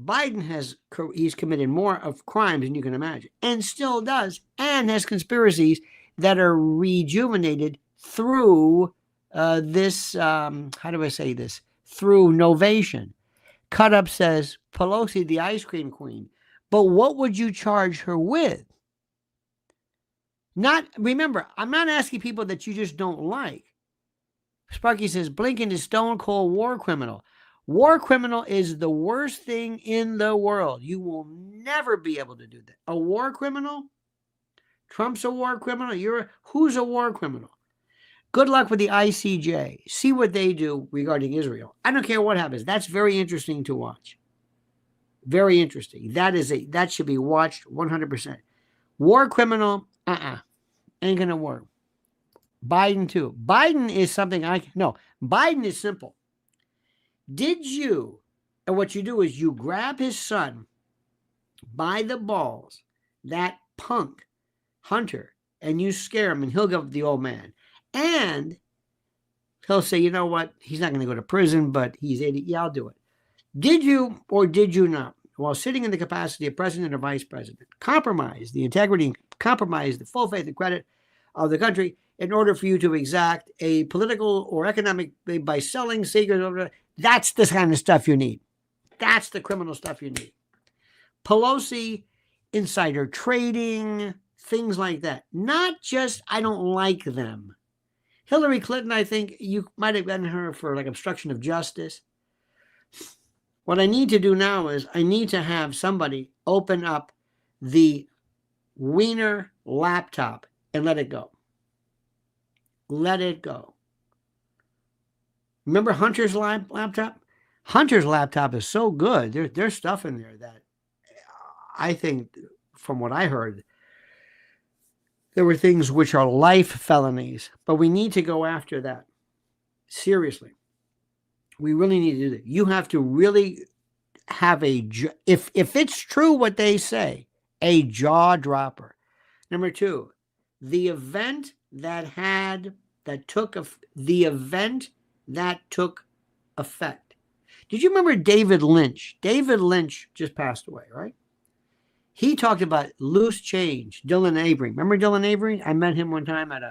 He's committed more of crimes than you can imagine, and still does, and has conspiracies that are rejuvenated through this, how do I say this? Through novation. Cut Up says, Pelosi, the ice cream queen. But what would you charge her with? Remember, I'm not asking people that you just don't like. Sparky says, Blinken is stone cold war criminal. War criminal is the worst thing in the world. You will never be able to do that. A war criminal? Trump's a war criminal. Who's a war criminal? Good luck with the ICJ. See what they do regarding Israel. I don't care what happens. That's very interesting to watch. Very interesting. That should be watched 100%. War criminal, ain't gonna work. Biden too. Biden is something Biden is simple. And what you do is you grab his son by the balls, that punk Hunter, and you scare him, and he'll go with the old man. And he'll say, you know what? He's not going to go to prison, but he's 80. Yeah, I'll do it. Did you or did you not, while sitting in the capacity of president or vice president, compromise the integrity, compromise the full faith and credit of the country in order for you to exact a political or economic by selling secrets? That's the kind of stuff you need. That's the criminal stuff you need. Pelosi, insider trading, things like that. Not just, I don't like them. Hillary Clinton, I think you might have gotten her for like obstruction of justice. What I need to do now is I need to have somebody open up the Wiener laptop and let it go. Let it go. Remember Hunter's laptop? Hunter's laptop is so good. There's stuff in there that I think, from what I heard, there were things which are life felonies, but we need to go after that. Seriously. We really need to do that. You have to really have if it's true what they say, a jaw dropper. Number two, the event that took effect. Did you remember David Lynch? David Lynch just passed away, right? He talked about loose change. Dylan Avery. Remember Dylan Avery? I met him one time at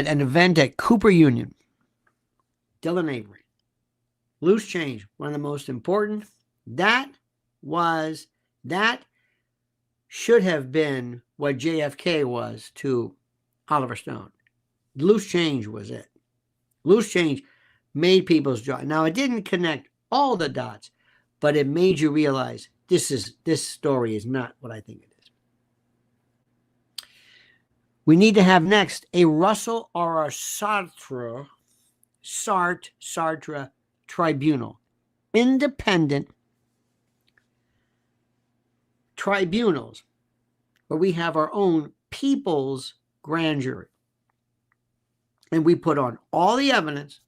an event at Cooper Union. Dylan Avery. Loose change. One of the most important. That should have been what JFK was to Oliver Stone. Loose change was it. Loose change made people's jaw. Now, it didn't connect all the dots, but it made you realize this story is not what I think it is. We need to have next a Russell or a Sartre tribunal. Independent tribunals where we have our own people's grand jury. And we put on all the evidence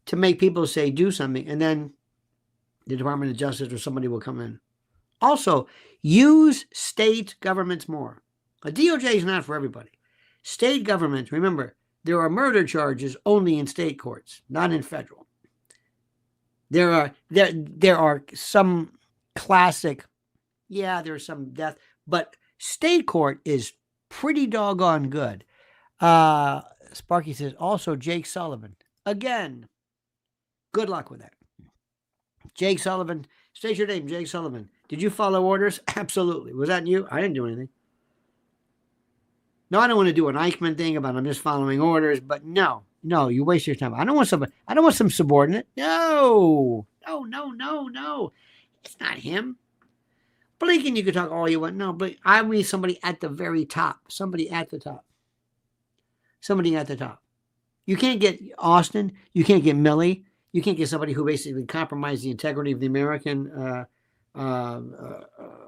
to make people say do something, and then the Department of Justice or somebody will come in. Also, use state governments more. A DOJ is not for everybody. State governments, remember, there are murder charges only in state courts, not in federal. There are some classic, there's some death, but state court is pretty doggone good. Sparky says, also Jake Sullivan. Again, good luck with that. Jake Sullivan, state your name, Jake Sullivan. Did you follow orders? Absolutely. Was that you? I didn't do anything. No, I don't want to do an Eichmann thing about I'm just following orders, but no, you waste your time. I don't want some subordinate. No. It's not him. Blinken, you could talk all you want. No, but I need somebody at the very top. Somebody at the top. You can't get Austin. You can't get Milley. You can't get somebody who basically compromised the integrity of the American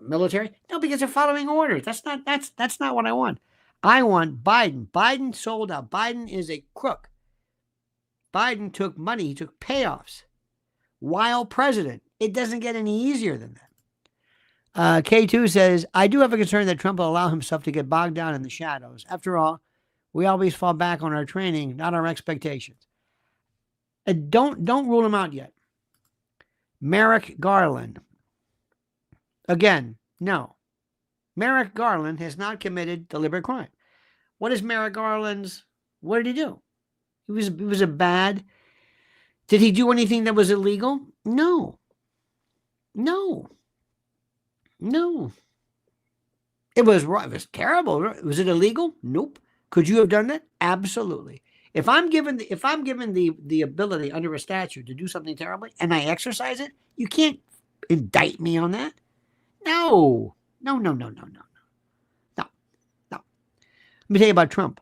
military. No, because they're following orders. That's not what I want. I want Biden. Biden sold out. Biden is a crook. Biden took money. He took payoffs while president. It doesn't get any easier than that. K2 says, I do have a concern that Trump will allow himself to get bogged down in the shadows. After all, we always fall back on our training, not our expectations. Don't rule him out yet. Merrick Garland. Again, no. Merrick Garland has not committed deliberate crime. What is Merrick Garland's? What did he do? He was a bad. Did he do anything that was illegal? No. It was wrong. It was terrible. Was it illegal? Nope. Could you have done that? Absolutely. If I'm given the ability under a statute to do something terribly and I exercise it, you can't indict me on that. No. No, no, no, no, no, no. No, no. Let me tell you about Trump.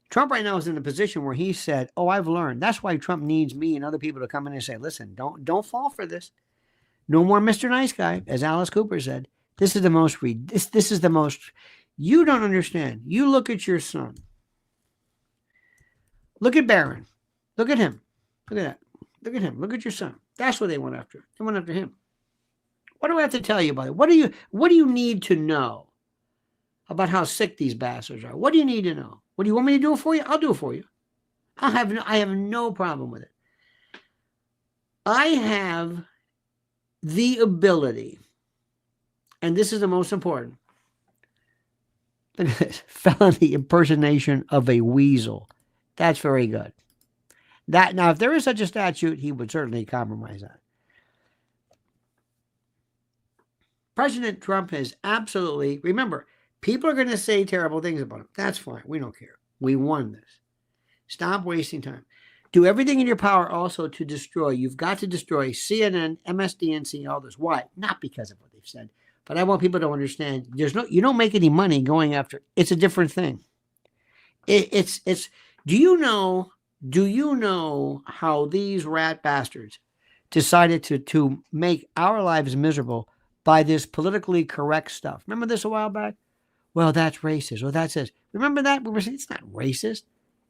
Trump right now is in a position where he said, oh, I've learned. That's why Trump needs me and other people to come in and say, listen, don't fall for this. No more Mr. Nice Guy, as Alice Cooper said. This is the most, this is the most, you don't understand. You look at your son. Look at Barron. Look at him. Look at that. Look at him. Look at your son. That's what they went after. They went after him. What do I have to tell you about it? What do you need to know about how sick these bastards are? What do you need to know? What do you want me to do it for you? I'll do it for you. I have no problem with it. I have the ability, and this is the most important. Look at this. Felony impersonation of a weasel. That's very good. That now, if there is such a statute, he would certainly compromise that. President Trump has absolutely, remember, people are going to say terrible things about him. That's fine. We don't care. We won this. Stop wasting time. Do everything in your power also to destroy. You've got to destroy CNN, MSDNC, all this. Why? Not because of what they've said, but I want people to understand. You don't make any money going after. It's a different thing. Do you know how these rat bastards decided to make our lives miserable by this politically correct stuff? Remember this a while back? Well, that's racist. Well, that's this. Remember that? We were saying it's not racist.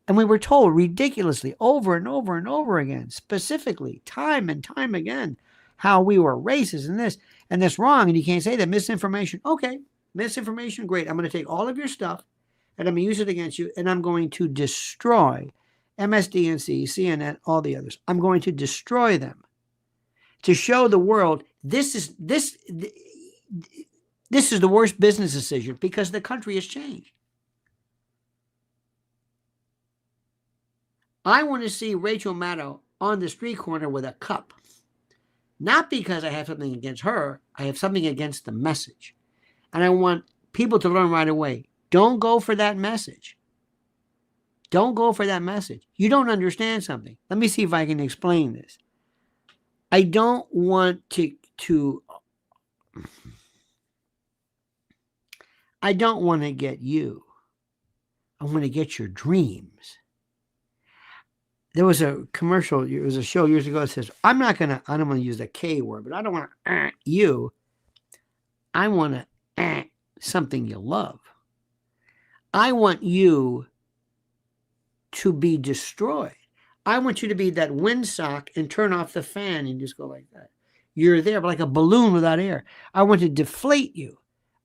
And we were told ridiculously over and over and over again, specifically, time and time again, how we were racist and this wrong. And you can't say that. Misinformation. Okay, misinformation, great. I'm going to take all of your stuff and I'm going to use it against you. And I'm going to destroy MSDNC, CNN, all the others. I'm going to destroy them to show the world this is the worst business decision because the country has changed. I want to see Rachel Maddow on the street corner with a cup. Not because I have something against her. I have something against the message. And I want people to learn right away. Don't go for that message. Don't go for that message. You don't understand something. Let me see if I can explain this. I don't want I don't want to get you. I want to get your dreams. There was a commercial, it was a show years ago that says, I don't want to use the K word, but I don't want to you. I want to something you love. I want you to be destroyed. I want you to be that windsock and turn off the fan and just go like that. You're there, but like a balloon without air. I want to deflate you.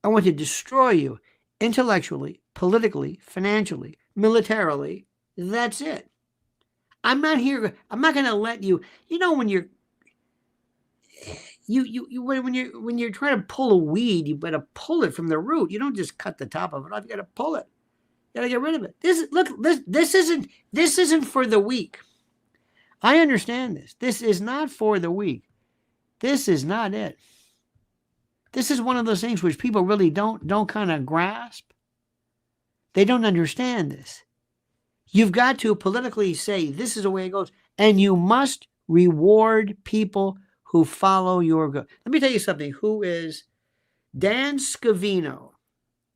I want to destroy you intellectually, politically, financially, militarily. That's it. I'm not going to let you, when when you're trying to pull a weed, you better pull it from the root. You don't just cut the top of it off. You got to pull it. You got to get rid of it. This isn't for the weak. I understand this. This is not for the weak. This is not it. This is one of those things which people really don't kind of grasp. They don't understand this. You've got to politically say this is the way it goes. And you must reward people who follow your goal. Let me tell you something. Dan Scavino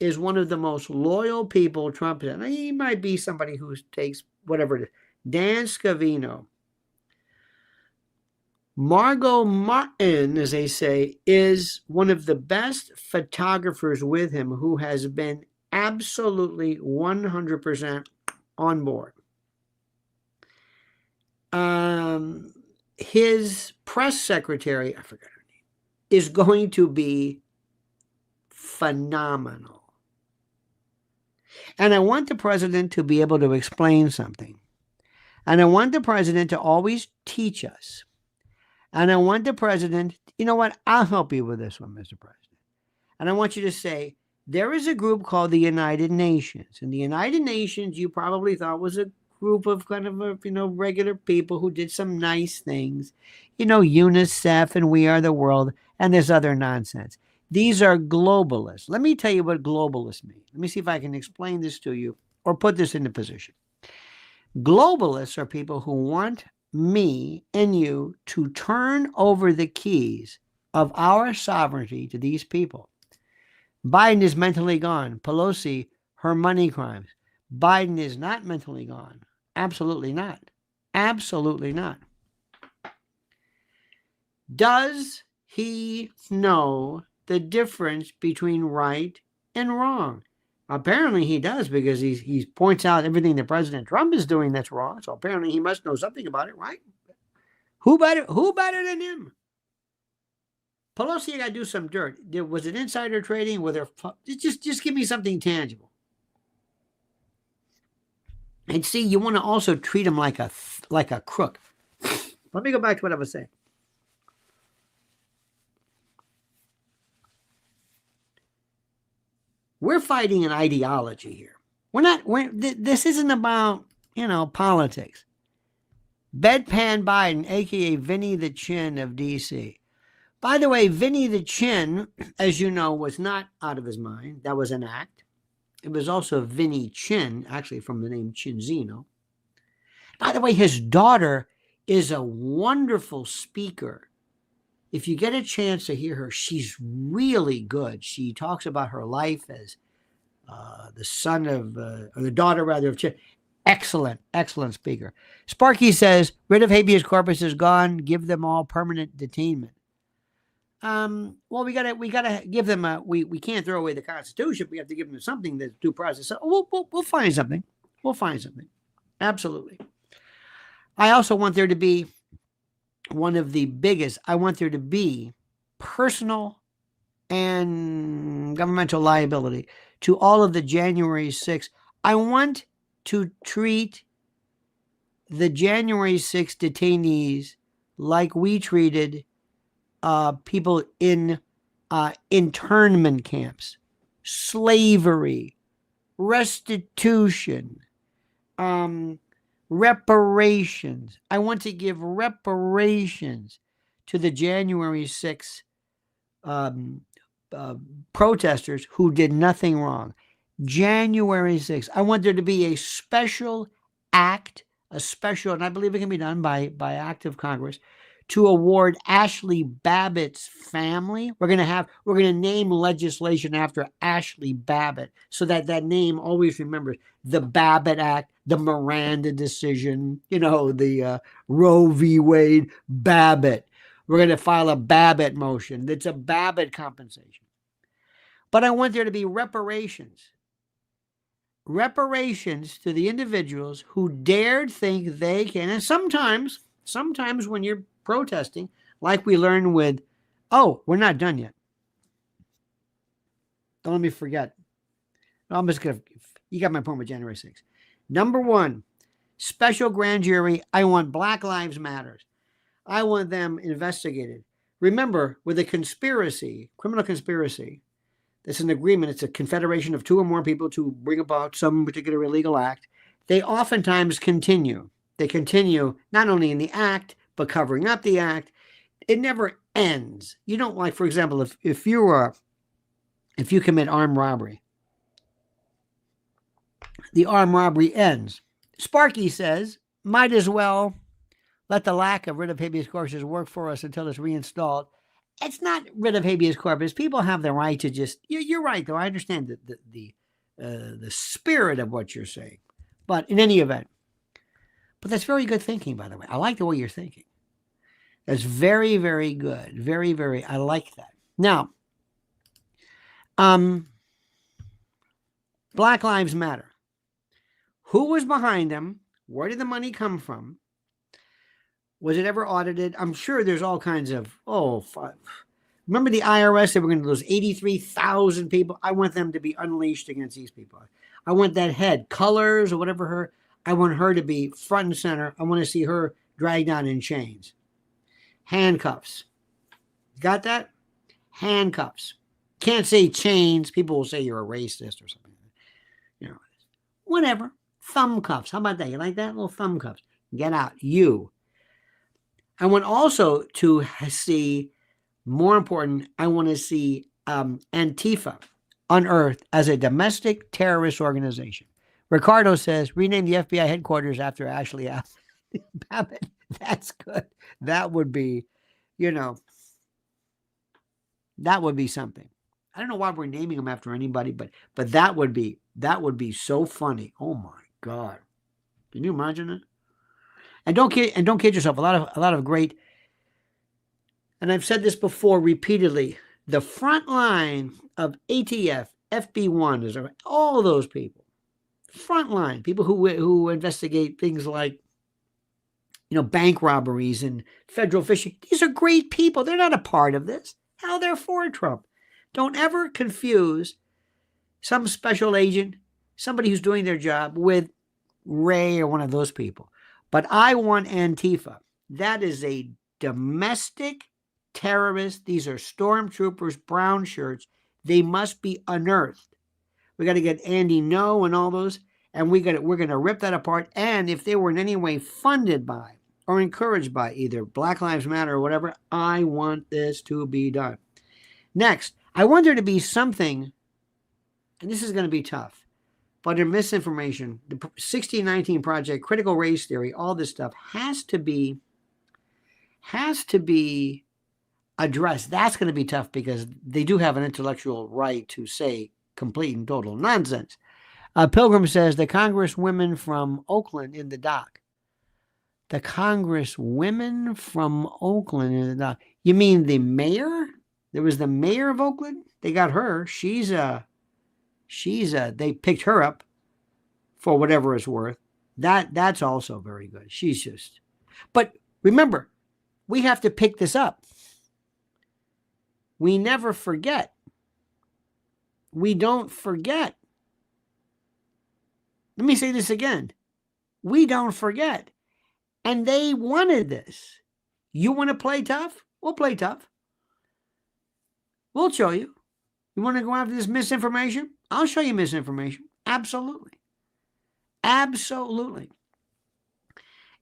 is one of the most loyal people Trump has. He might be somebody who takes whatever it is. Dan Scavino. Margot Martin, as they say, is one of the best photographers with him who has been absolutely 100% on board. His press secretary, I forgot her name, is going to be phenomenal. And I want the president to be able to explain something. And I want the president to always teach us. And I want the president, you know what? I'll help you with this one, Mr. President. And I want you to say, there is a group called the United Nations. And the United Nations, you probably thought was a group of kind of, regular people who did some nice things. UNICEF and We Are the World and this other nonsense. These are globalists. Let me tell you what globalists mean. Let me see if I can explain this to you or put this into position. Globalists are people who want me and you to turn over the keys of our sovereignty to these people. Biden is mentally gone. Pelosi, her money crimes. Biden is not mentally gone. Absolutely not. Absolutely not. Does he know the difference between right and wrong? Apparently he does, because he points out everything that President Trump is doing that's wrong. So apparently he must know something about it, right? Who better than him? Pelosi got to do some dirt. Was it insider trading? Just give me something tangible. And see, you want to also treat him like a crook. Let me go back to what I was saying. We're fighting an ideology here. This isn't about, politics. Bedpan Biden, aka Vinny the Chin of DC. By the way, Vinny the Chin, as you know, was not out of his mind. That was an act. It was also Vinny Chin, actually from the name Chinzino. By the way, his daughter is a wonderful speaker. If you get a chance to hear her, she's really good. She talks about her life as the son of, or the daughter rather of Chin. Excellent, excellent speaker. Sparky says, rid of habeas corpus is gone. Give them all permanent detainment. Well, we gotta give them we can't throw away the Constitution. We have to give them something that's due process. So we'll find something. We'll find something. Absolutely. I also want there to be one of the biggest. I want there to be personal and governmental liability to all of the January 6th. I want to treat the January 6th detainees like we treated people in internment camps, slavery, restitution, reparations. I want to give reparations to the January 6th protesters who did nothing wrong. January 6th. I want there to be a special act, and I believe it can be done by act of Congress, to award Ashley Babbitt's family. We're going to name legislation after Ashley Babbitt so that name always remembers the Babbitt Act, the Miranda decision, the Roe v. Wade, Babbitt. We're going to file a Babbitt motion. That's a Babbitt compensation. But I want there to be reparations. Reparations to the individuals who dared think they can. And sometimes when you're protesting, like we learned with, we're not done yet. Don't let me forget. I'm just going to, you got my point with January 6th. Number one, special grand jury. I want Black Lives Matter. I want them investigated. Remember, with a conspiracy, criminal conspiracy, it's an agreement. It's a confederation of two or more people to bring about some particular illegal act. They oftentimes continue. They continue not only in the act, but covering up the act. It never ends. You don't, like, for example, if you commit armed robbery, the armed robbery ends. Sparky says, might as well let the lack of rid of habeas corpus work for us until it's reinstalled. It's not rid of habeas corpus. People have the right to just. You're right, though. I understand the spirit of what you're saying, but in any event, that's very good thinking. By the way, I like the way you're thinking. That's very, very good. Very, very. I like that. Now, Black Lives Matter. Who was behind them? Where did the money come from? Was it ever audited? I'm sure there's all kinds of, remember the IRS, they were going to lose 83,000 people. I want them to be unleashed against these people. I want that head, Colors or whatever I want her to be front and center. I want to see her dragged down in chains. Handcuffs. Got that? Handcuffs. Can't say chains. People will say you're a racist or something. Whatever. Thumb cuffs. How about that? You like that? Little thumb cuffs. Get out. You. I want also to see, more important, I want to see Antifa unearthed as a domestic terrorist organization. Ricardo says, rename the FBI headquarters after Ashley Babbitt. That's good. That would be, that would be something. I don't know why we're naming them after anybody, but that would be so funny. Oh my God. Can you imagine it? And don't kid yourself. A lot of great, and I've said this before repeatedly, the front line of ATF, FB1 is all those people. Front line, people who investigate things like, bank robberies and federal phishing. These are great people. They're not a part of this. Hell, they're for Trump. Don't ever confuse some special agent, somebody who's doing their job, with Ray or one of those people. But I want Antifa. That is a domestic terrorist. These are stormtroopers, brown shirts. They must be unearthed. We got to get Andy No and all those, and we're going to rip that apart. And if they were in any way funded by or encouraged by either Black Lives Matter or whatever, I want this to be done. Next, I want there to be something, and this is going to be tough, but in misinformation, the 1619 Project, critical race theory, all this stuff has to be addressed. That's going to be tough because they do have an intellectual right to say complete and total nonsense. Pilgrim says the Congresswomen from Oakland in the dock. The Congresswomen from Oakland in the dock. You mean the mayor? There was the mayor of Oakland. They got her. They picked her up for whatever it's worth. That's also very good. But remember, we have to pick this up. We never forget. We don't forget. Let me say this again. We don't forget. And they wanted this. You want to play tough? We'll play tough. We'll show you. You want to go after this misinformation? I'll show you misinformation. Absolutely. Absolutely.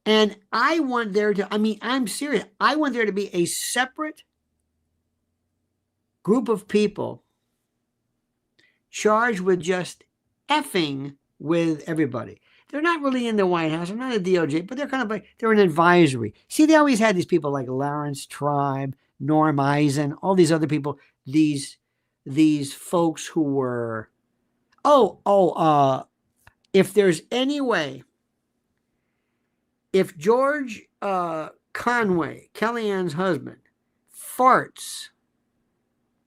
And I want there to, I'm serious. I want there to be a separate group of people charged with just effing with everybody. They're not really in the White House. They're not a DOJ, but they're kind of like, they're an advisory. See, they always had these people like Lawrence Tribe, Norm Eisen, all these other people, these folks who were, if there's any way, if George Conway, Kellyanne's husband, farts,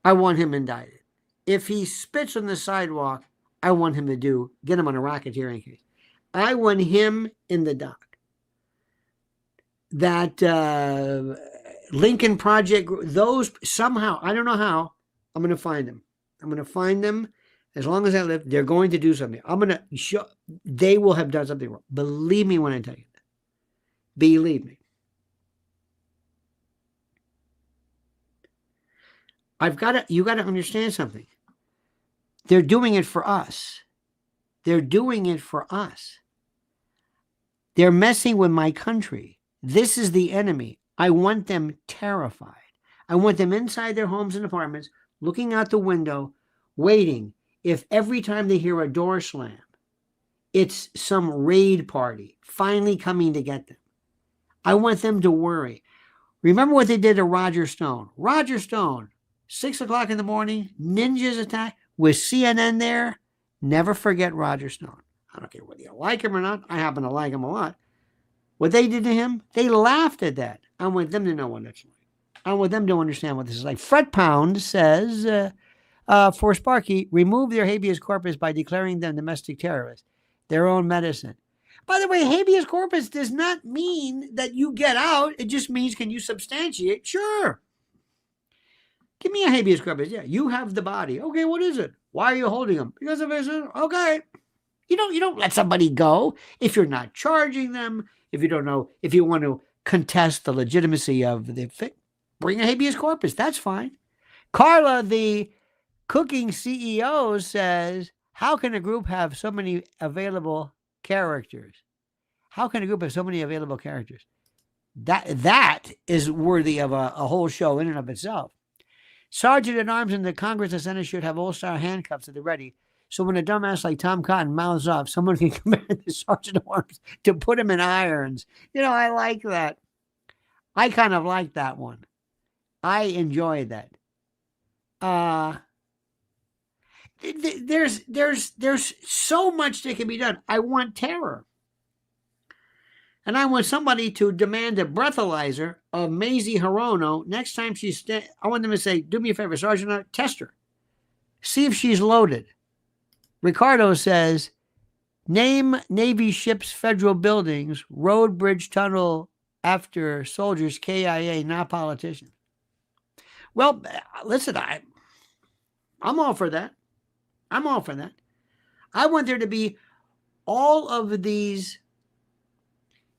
I want him indicted. If he spits on the sidewalk, I want him to get him on a racketeering case. I want him in the dock. That Lincoln Project, those somehow, I don't know how, I'm going to find them. I'm going to find them. As long as I live, they're going to do something. I'm going to show, they will have done something wrong. Believe me when I tell you that. Believe me. You got to understand something. They're doing it for us. They're doing it for us. They're messing with my country. This is the enemy. I want them terrified. I want them inside their homes and apartments, looking out the window, waiting. If every time they hear a door slam, it's some raid party finally coming to get them. I want them to worry. Remember what they did to Roger Stone. Roger Stone, 6 o'clock in the morning, ninjas attack with CNN there. Never forget Roger Stone. I don't care whether you like him or not. I happen to like him a lot. What they did to him, they laughed at that. I want them to know what it's like. I want them to understand what this is like. Fred Pound says, for Sparky, remove their habeas corpus by declaring them domestic terrorists, their own medicine. By the way, habeas corpus does not mean that you get out. It just means, can you substantiate? Sure. Give me a habeas corpus. Yeah, you have the body. Okay, what is it? Why are you holding them? Because of his. Okay. You don't let somebody go if you're not charging them. If you don't know, if you want to contest the legitimacy of the thing, bring a habeas corpus. That's fine. Carla, the cooking CEO, says, how can a group have so many available characters? How can a group have so many available characters? That is worthy of a whole show in and of itself. Sergeant at arms in the Congress and Senate should have all-star handcuffs at the ready. So when a dumbass like Tom Cotton mouths off, someone can command the sergeant at arms to put him in irons. I like that. I kind of like that one. I enjoy that. There's so much that can be done. I want terror. And I want somebody to demand a breathalyzer of Maisie Hirono next time I want them to say, do me a favor, Sergeant, test her. See if she's loaded. Ricardo says, name Navy ships, federal buildings, road, bridge, tunnel after soldiers, KIA, not politicians. Well, listen, I'm all for that. I'm all for that. I want there to be all of these.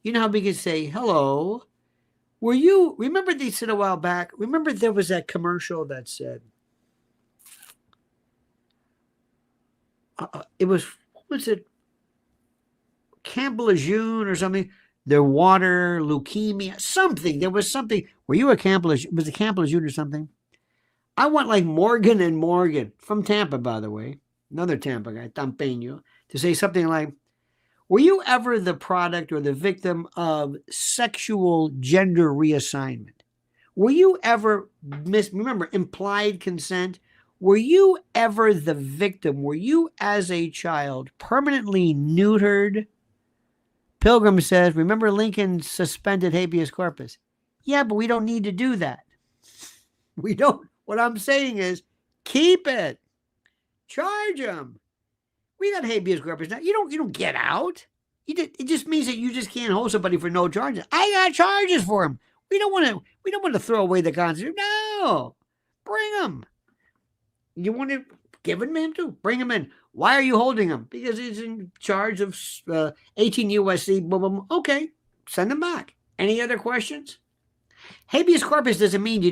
You know how we could say, hello, remember they said a while back, remember there was that commercial that said, what was it? Campbell Lejeune or something, their water, leukemia, something. There was something. Were you a Campbell Lejeune? Was it Campbell Lejeune or something? I want like Morgan and Morgan, from Tampa, by the way, another Tampa guy, Tampeño, to say something like, were you ever the product or the victim of sexual gender reassignment? Were you ever, remember, implied consent? Were you ever the victim? Were you, as a child, permanently neutered? Pilgrim says, remember Lincoln suspended habeas corpus? Yeah, but we don't need to do that. We don't. What I'm saying is, keep it. Charge them. We got habeas corpus now. You don't get out. It just means that you just can't hold somebody for no charges. I got charges for him. We don't want to throw away the Constitution. No, bring them. You want to give him in too? Bring him in. Why are you holding him? Because he's in charge of 18 USC. Boom, boom. Okay, send him back. Any other questions? Habeas corpus doesn't mean you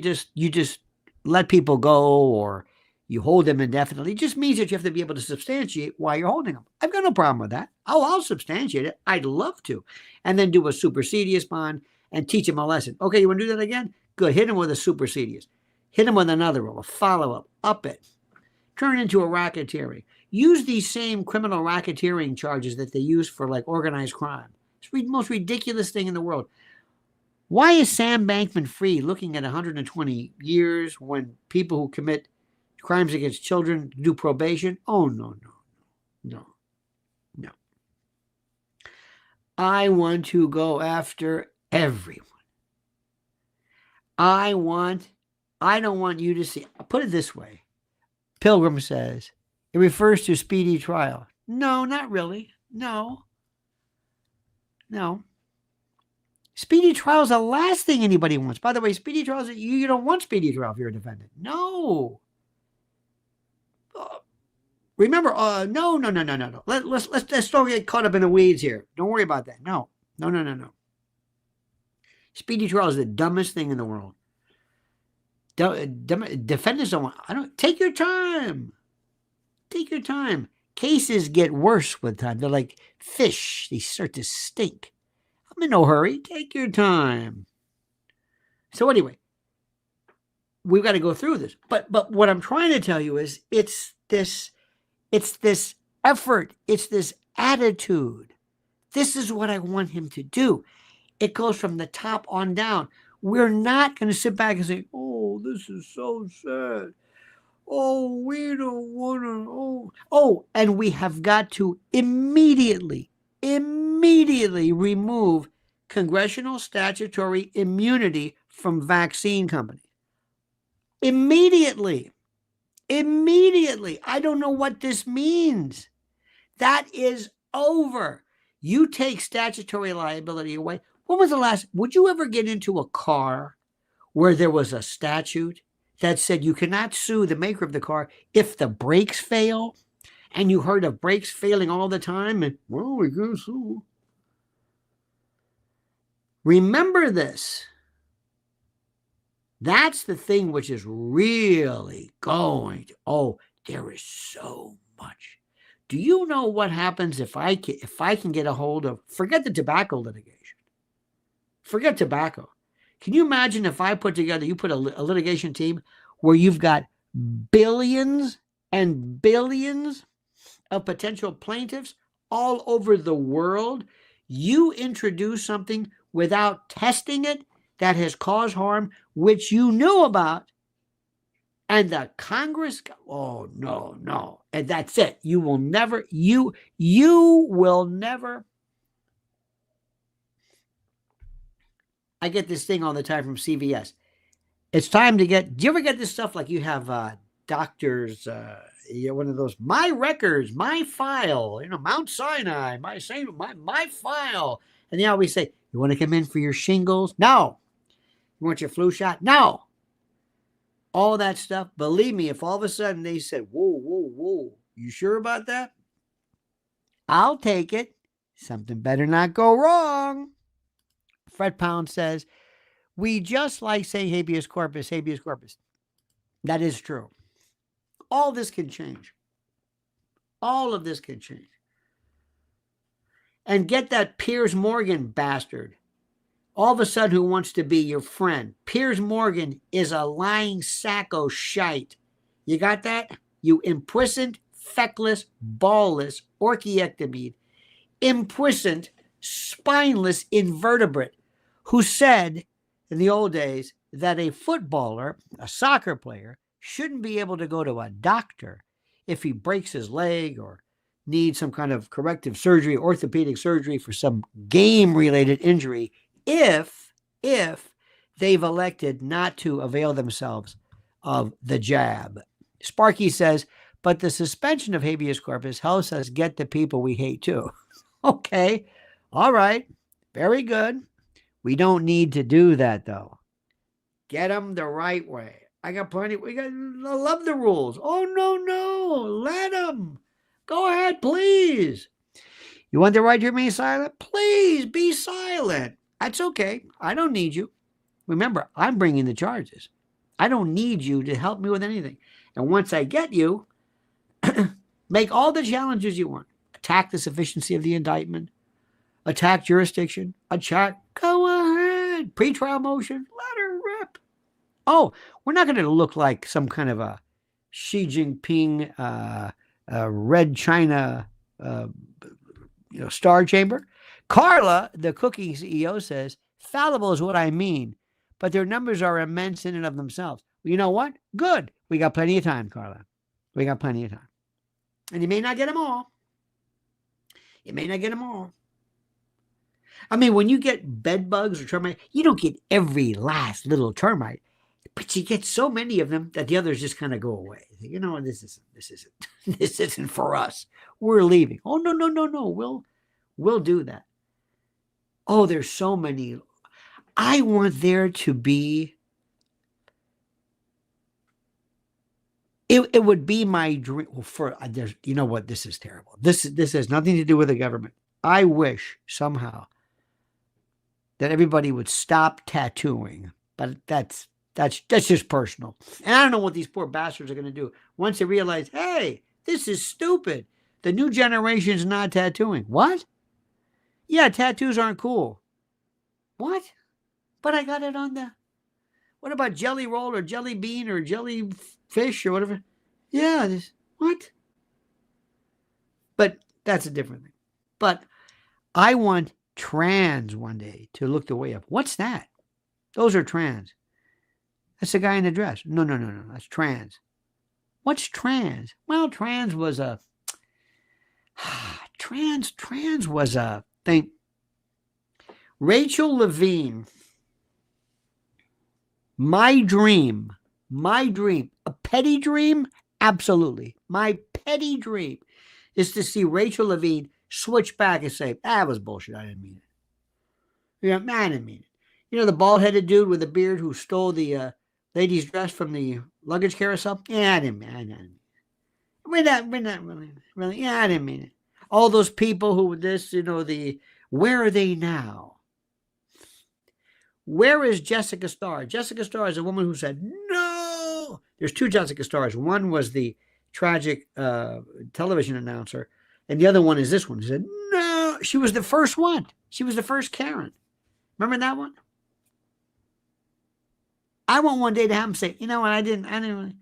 just let people go or you hold them indefinitely. It just means that you have to be able to substantiate why you're holding them. I've got no problem with that. Oh, I'll substantiate it. I'd love to. And then do a supersedious bond and teach them a lesson. Okay, you want to do that again? Good. Hit them with a supersedious. Hit them with another rule, a follow-up. Up it. Turn it into a racketeering. Use these same criminal racketeering charges that they use for like organized crime. It's the most ridiculous thing in the world. Why is Sam Bankman-Fried looking at 120 years when people who commit crimes against children do probation? Oh, no. I want to go after everyone. I don't want you to see. I'll put it this way. Pilgrim says, it refers to speedy trial. No, not really. No. Speedy trial is the last thing anybody wants. By the way, speedy trial is, you don't want speedy trial if you're a defendant. No. Remember, no. Let's don't get caught up in the weeds here. Don't worry about that. No. Speedy trial is the dumbest thing in the world. Defendants don't want. Take your time. Take your time. Cases get worse with time. They're like fish. They start to stink. I'm in no hurry. Take your time. So anyway, we've got to go through this. But what I'm trying to tell you is it's this effort. It's this attitude. This is what I want him to do. It goes from the top on down. We're not going to sit back and say, oh, this is so sad. Oh, we don't want to. Oh, and we have got to immediately remove congressional statutory immunity from vaccine companies. Immediately. I don't know what this means. That is over. You take statutory liability away. When was the last? Would you ever get into a car where there was a statute that said you cannot sue the maker of the car if the brakes fail? And you heard of brakes failing all the time, and well, we can sue. Remember this. That's the thing which is really going to, there is so much. Do you know what happens if I can get a hold of, forget the tobacco litigation. Forget tobacco. Can you imagine if I put a litigation team where you've got billions and billions of potential plaintiffs all over the world? You introduce something without testing it that has caused harm, which you knew about, And the Congress, oh, no, no. And that's it. You will never. I get this thing all the time from CVS. It's time to get, do you ever get this stuff like you have doctors, one of those, my records, my file, Mount Sinai, my file. And they always say, you want to come in for your shingles? No. You want your flu shot? No. All that stuff. Believe me, if all of a sudden they said, whoa, you sure about that? I'll take it. Something better not go wrong. Fred Pound says, we just like saying habeas corpus, habeas corpus. That is true. All this can change. All of this can change. And get that Piers Morgan bastard all of a sudden who wants to be your friend. Piers Morgan is a lying sack of shite. You got that? You imprisoned, feckless, ballless, orchiectomied, imprisoned, spineless invertebrate who said in the old days that a footballer, a soccer player, shouldn't be able to go to a doctor if he breaks his leg or needs some kind of corrective surgery, orthopedic surgery for some game-related injury, if they've elected not to avail themselves of the jab. Sparky says, but the suspension of habeas corpus helps us get the people we hate too. Okay, all right, very good. We don't need to do that though. Get them the right way. I love the rules. Oh, no, let them. Go ahead, please. You want the right to remain silent? Please be silent. That's okay. I don't need you. Remember, I'm bringing the charges. I don't need you to help me with anything. And once I get you, make all the challenges you want. Attack the sufficiency of the indictment. Attack jurisdiction. Go ahead. Pretrial motion. Let her rip. Oh, we're not going to look like some kind of a Xi Jinping red China star chamber. Carla, the cooking CEO, says, fallible is what I mean, but their numbers are immense in and of themselves. Well, you know what? Good. We got plenty of time, Carla. We got plenty of time. And you may not get them all. I mean, when you get bed bugs or termite, you don't get every last little termite, but you get so many of them that the others just kind of go away. You know, this isn't for us. We're leaving. Oh, no. We'll do that. Oh, there's so many. I want there to be. It would be my dream. Well, you know what? This is terrible. This has nothing to do with the government. I wish somehow that everybody would stop tattooing, but that's just personal. And I don't know what these poor bastards are going to do once they realize, hey, this is stupid. The new generation's not tattooing. What? Yeah, tattoos aren't cool. What? But I got it on the. What about jelly roll or jelly bean or jellyfish or whatever? Yeah, what? But that's a different thing. But I want trans one day to look the way up. What's that? Those are trans. That's the guy in the dress. No. That's trans. What's trans? Well, trans was a thing. Rachel Levine. My dream, a petty dream, absolutely. My petty dream is to see Rachel Levine switch back and say, that was bullshit. I didn't mean it. I didn't mean it. You know, the bald-headed dude with the beard who stole the lady's dress from the luggage carousel? Yeah, I didn't mean it. We're not really. Yeah, I didn't mean it. All those people who where are they now? Where is Jessica Starr? Jessica Starr is a woman who said, no. There's two Jessica Starrs. One was the tragic television announcer, and the other one is this one. She said, no. She was the first one. She was the first Karen. Remember that one? I want one day to have him say, you know what, I didn't really.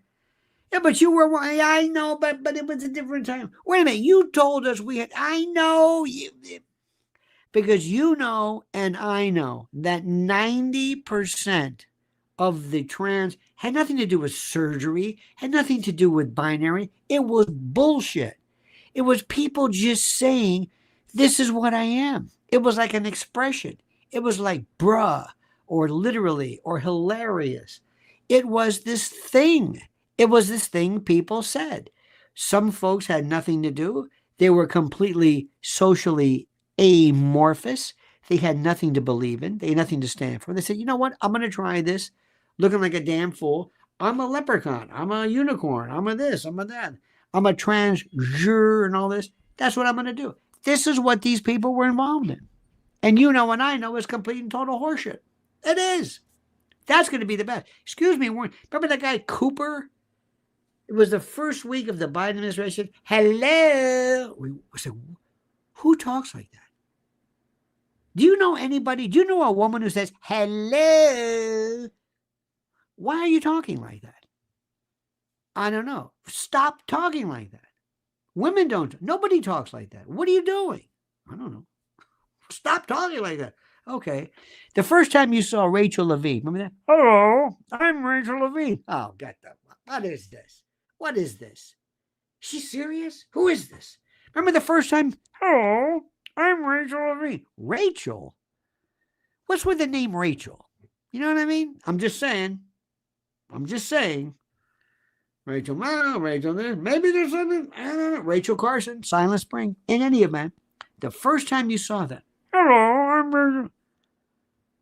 Yeah, but you were one. Yeah, I know, but it was a different time. Wait a minute. You told us I know. Because you know and I know that 90% of the trans had nothing to do with surgery, had nothing to do with binary. It was bullshit. It was people just saying, this is what I am. It was like an expression. It was like bruh, or literally, or hilarious. It was this thing. It was this thing people said. Some folks had nothing to do. They were completely socially amorphous. They had nothing to believe in. They had nothing to stand for. They said, you know what? I'm going to try this, looking like a damn fool. I'm a leprechaun. I'm a unicorn. I'm a this. I'm a that. I'm a transgender and all this. That's what I'm going to do. This is what these people were involved in. And you know and I know it's complete and total horseshit. It is. That's going to be the best. Excuse me, Warren. Remember that guy Cooper? It was the first week of the Biden administration. Hello. We said, who talks like that? Do you know anybody? Do you know a woman who says, hello? Why are you talking like that? I don't know. Stop talking like that. Women don't. Nobody talks like that. What are you doing? I don't know. Stop talking like that. Okay. The first time you saw Rachel Levine, remember that? Hello, I'm Rachel Levine. Oh, get the. What is this? What is this? She's serious? Who is this? Remember the first time? Hello, I'm Rachel Levine. Rachel? What's with the name Rachel? You know what I mean? I'm just saying. Rachel, well, Rachel, maybe there's something. I don't know. Rachel Carson, Silent Spring. In any event, the first time you saw that, hello, I'm Rachel.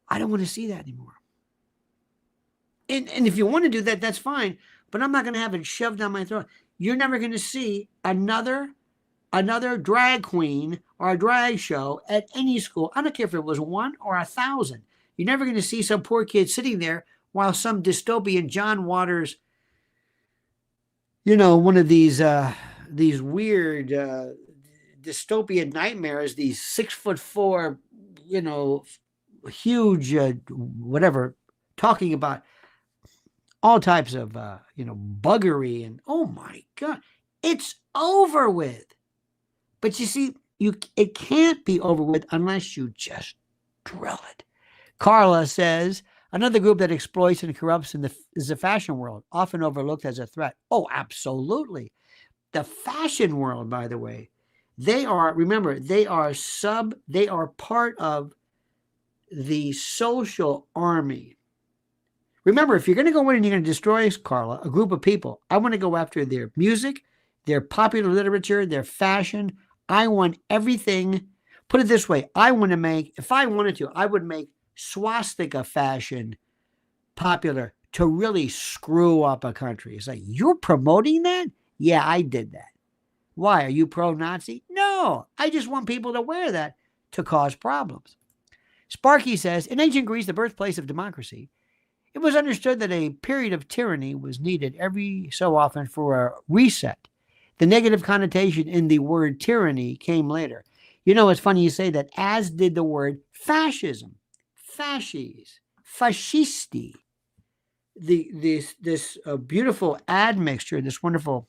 I don't want to see that anymore. And if you want to do that, that's fine. But I'm not going to have it shoved down my throat. You're never going to see another drag queen or a drag show at any school. I don't care if it was 1 or 1,000. You're never going to see some poor kid sitting there while some dystopian John Waters, one of these weird dystopian nightmares, these 6'4", huge, whatever, talking about all types of, buggery and, oh my God, it's over with. But you see, it can't be over with unless you just drill it. Carla says, another group that exploits and corrupts is the fashion world, often overlooked as a threat. Oh, absolutely. The fashion world, by the way, they are part of the social army. Remember, if you're going to go in and you're going to destroy, Carla, a group of people, I want to go after their music, their popular literature, their fashion. I want everything. Put it this way. If I wanted to, I would make swastika fashion popular to really screw up a country. It's like, you're promoting that? Yeah, I did that. Why? Are you pro-Nazi? No, I just want people to wear that to cause problems. Sparky says, in ancient Greece, the birthplace of democracy, it was understood that a period of tyranny was needed every so often for a reset. The negative connotation in the word tyranny came later. It's funny you say that, as did the word fascism, fasces, fascisti. This beautiful admixture, this wonderful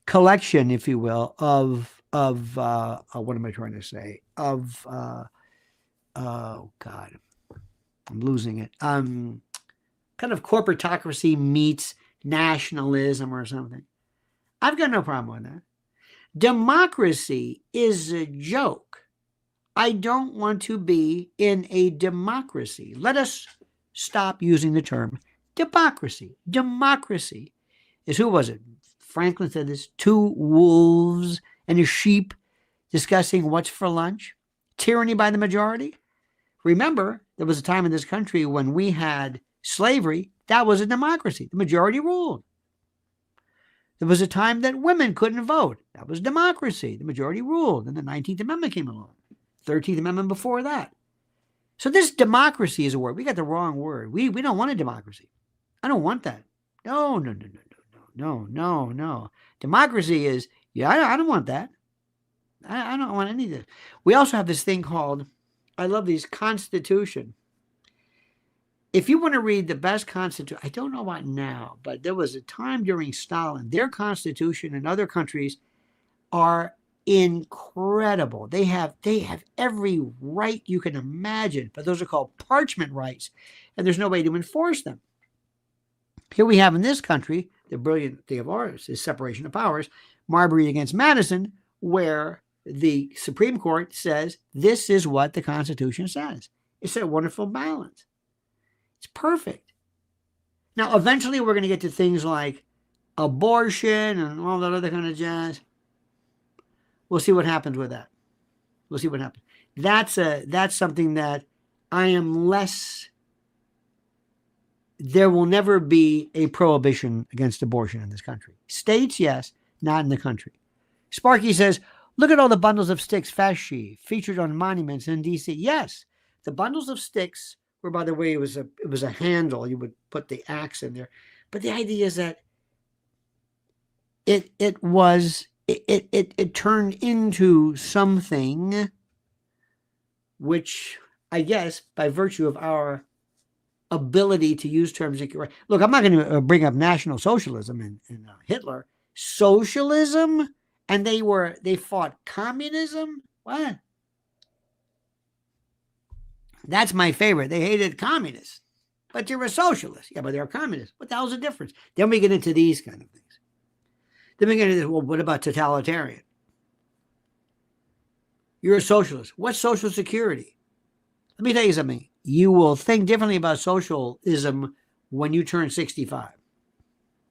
collection, if you will, of what am I trying to say? Oh God, I'm losing it. Kind of corporatocracy meets nationalism or something. I've got no problem with that. Democracy is a joke. I don't want to be in a democracy. Let us stop using the term democracy. Democracy is, who was it? Franklin said this, 2 wolves and a sheep discussing what's for lunch. Tyranny by the majority. Remember, there was a time in this country when we had slavery. That was a democracy. The majority ruled. There was a time that women couldn't vote. That was democracy. The majority ruled. And the 19th Amendment came along. 13th Amendment before that. So this democracy is a word. We got the wrong word. We don't want a democracy. I don't want that. No. Democracy is, I don't want that. I don't want any of this. We also have this thing called, I love these, Constitution. If you want to read the best Constitution, I don't know about now, but there was a time during Stalin, their Constitution and other countries are incredible. They have every right you can imagine, but those are called parchment rights, and there's no way to enforce them. Here we have in this country, the brilliant thing of ours is separation of powers, Marbury against Madison, where the Supreme Court says this is what the Constitution says. It's a wonderful balance. It's perfect. Now, eventually we're going to get to things like abortion and all that other kind of jazz. We'll see what happens with that. We'll see what happens. That's something that I am less. There will never be a prohibition against abortion in this country. States, yes, not in the country. Sparky says, look at all the bundles of sticks fasci featured on monuments in D.C. Yes, the bundles of sticks were, by the way, it was a handle. You would put the axe in there. But the idea is that it turned into something which, I guess, by virtue of our ability to use terms. Look, I'm not going to bring up National Socialism and Hitler. Socialism? And they fought communism? What? That's my favorite. They hated communists. But you're a socialist. Yeah, but they're communists. What the hell's the difference? Then we get into these kind of things. Then we get into, well, what about totalitarian? You're a socialist. What's Social Security? Let me tell you something. You will think differently about socialism when you turn 65.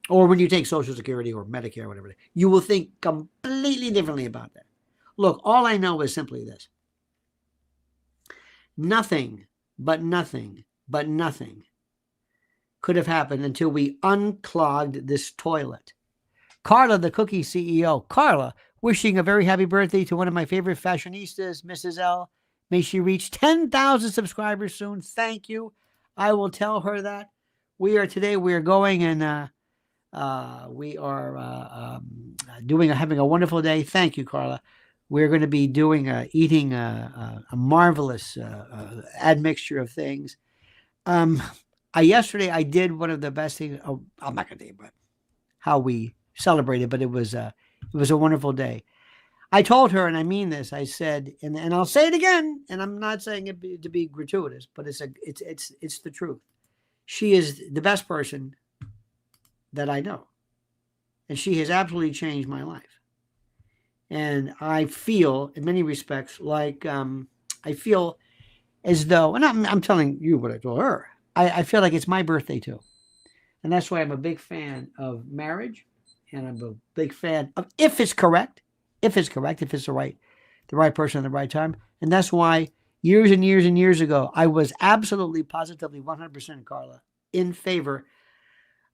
Or when you take Social Security or Medicare or whatever. You will think completely differently about that. Look, all I know is simply this. Nothing could have happened until we unclogged this toilet. Carla, the cookie CEO. Carla, wishing a very happy birthday to one of my favorite fashionistas, Mrs. L. May she reach 10,000 subscribers soon. Thank you. I will tell her that. We are going and we are having a wonderful day. Thank you, Carla. We're going to be eating a marvelous admixture of things. Yesterday I did one of the best things. Oh, I'm not going to tell you about how we celebrated, but it was a wonderful day. I told her, and I mean this, I said, and I'll say it again, and I'm not saying it to be gratuitous, but it's the truth. She is the best person that I know. And she has absolutely changed my life. And I feel, in many respects, like I feel as though, and I'm telling you what I told her, I feel like it's my birthday too. And that's why I'm a big fan of marriage. And I'm a big fan of, if it's correct, if it's the right person at the right time. And that's why years and years and years ago, I was absolutely, positively, 100%, Carla, in favor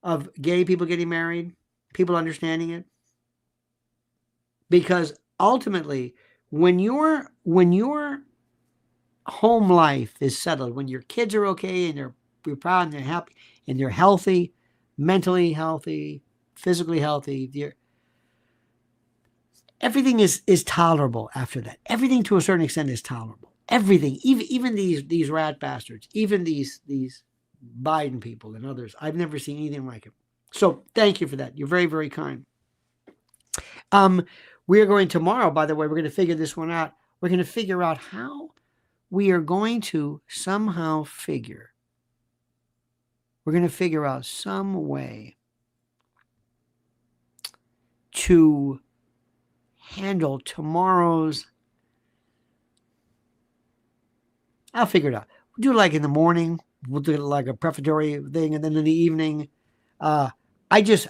of gay people getting married, people understanding it. Because ultimately, when your home life is settled, when your kids are okay and you're proud and they're happy and they're healthy, mentally healthy, physically healthy, everything is tolerable after that. Everything to a certain extent is tolerable. Everything, even these rat bastards, even these Biden people and others. I've never seen anything like it. So thank you for that. You're very, very kind. We are going tomorrow, by the way, we're going to figure this one out. We're going to figure out how we are going to somehow we're going to figure out some way to handle tomorrow's. I'll figure it out. We'll do like in the morning. We'll do like a prefatory thing, and then in the evening, I'm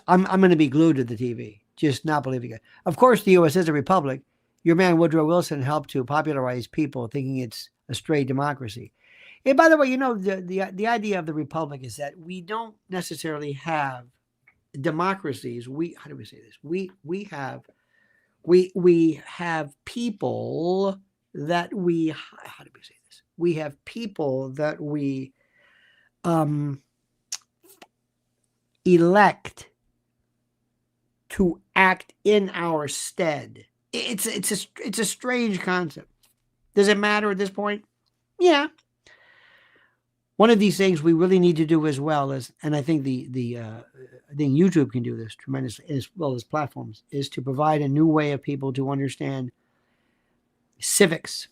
going to be glued to the TV, just not believing it. Of course, the U.S. is a republic. Your man Woodrow Wilson helped to popularize people thinking it's a straight democracy. And by the way, the idea of the republic is that we don't necessarily have democracies. How do we say this? We have people that we. How do we say this? We have people that we elect to act in our stead. It's a strange concept. Does it matter at this point? Yeah. One of these things we really need to do as well as, and I think I think YouTube can do this tremendously as well as platforms, is to provide a new way of people to understand civics,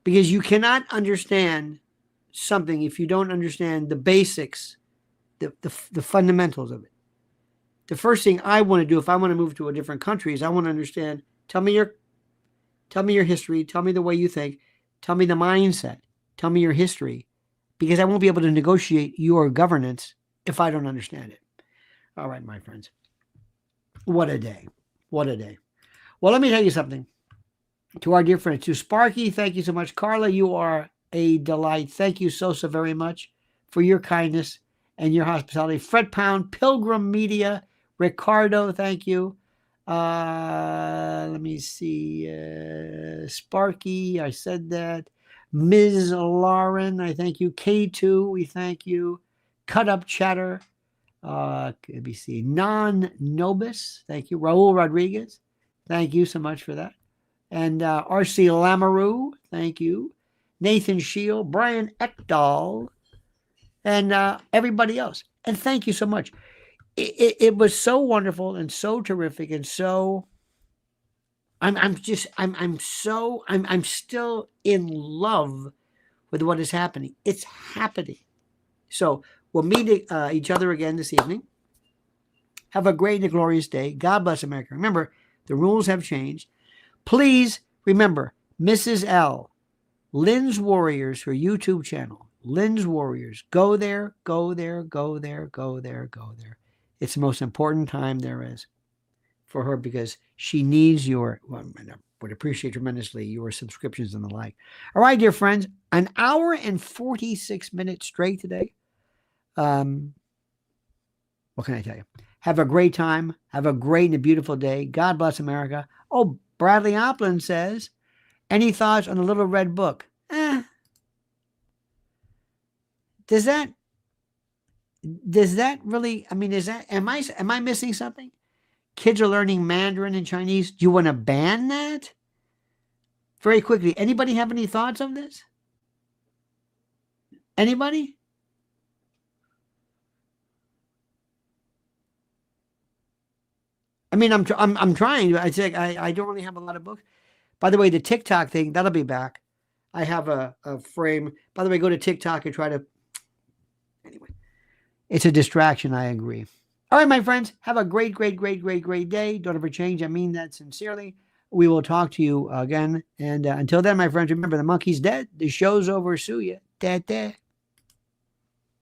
because you cannot understand something if you don't understand the basics, the fundamentals of it. The first thing I want to do if I want to move to a different country is I want to understand, tell me your history, tell me the way you think, tell me the mindset, tell me your history, because I won't be able to negotiate your governance if I don't understand it. All right, my friends. What a day. What a day. Well, let me tell you something. To our dear friends, to Sparky, thank you so much. Carla, you are a delight. Thank you so very much for your kindness and your hospitality. Fred Pound, Pilgrim Media, Ricardo, thank you. Let me see. Sparky, I said that. Ms. Lauren, I thank you. K2, we thank you. Cut Up Chatter. Let me see. Non Nobis, thank you. Raul Rodriguez, thank you so much for that. And R.C. Lamoureux, thank you. Nathan Shield, Brian Ekdahl, and everybody else. And thank you so much. It was so wonderful and so terrific and so. I'm still in love with what is happening. It's happening. So we'll meet each other again this evening. Have a great and glorious day. God bless America. Remember, the rules have changed. Please remember, Mrs. L, Lynn's Warriors, her YouTube channel, Lynn's Warriors. Go there, go there, go there, go there, go there. It's the most important time there is for her because she needs your, well, I would appreciate tremendously your subscriptions and the like. All right, dear friends, an hour and 46 minutes straight today. What can I tell you? Have a great time. Have a great and a beautiful day. God bless America. Oh, Bradley Oplin says, any thoughts on the Little Red Book? Does that really, I mean, am I missing something? Kids are learning Mandarin and Chinese. Do you want to ban that? Very quickly, anybody have any thoughts on this? Anybody? I mean, I'm trying. I say I don't really have a lot of books. By the way, the TikTok thing, that'll be back. I have a frame. By the way, go to TikTok and try to. Anyway, it's a distraction. I agree. All right, my friends, have a great, great, great, great, great day. Don't ever change. I mean that sincerely. We will talk to you again. And until then, my friends, remember the monkey's dead. The show's over. Sue ya. Da, da.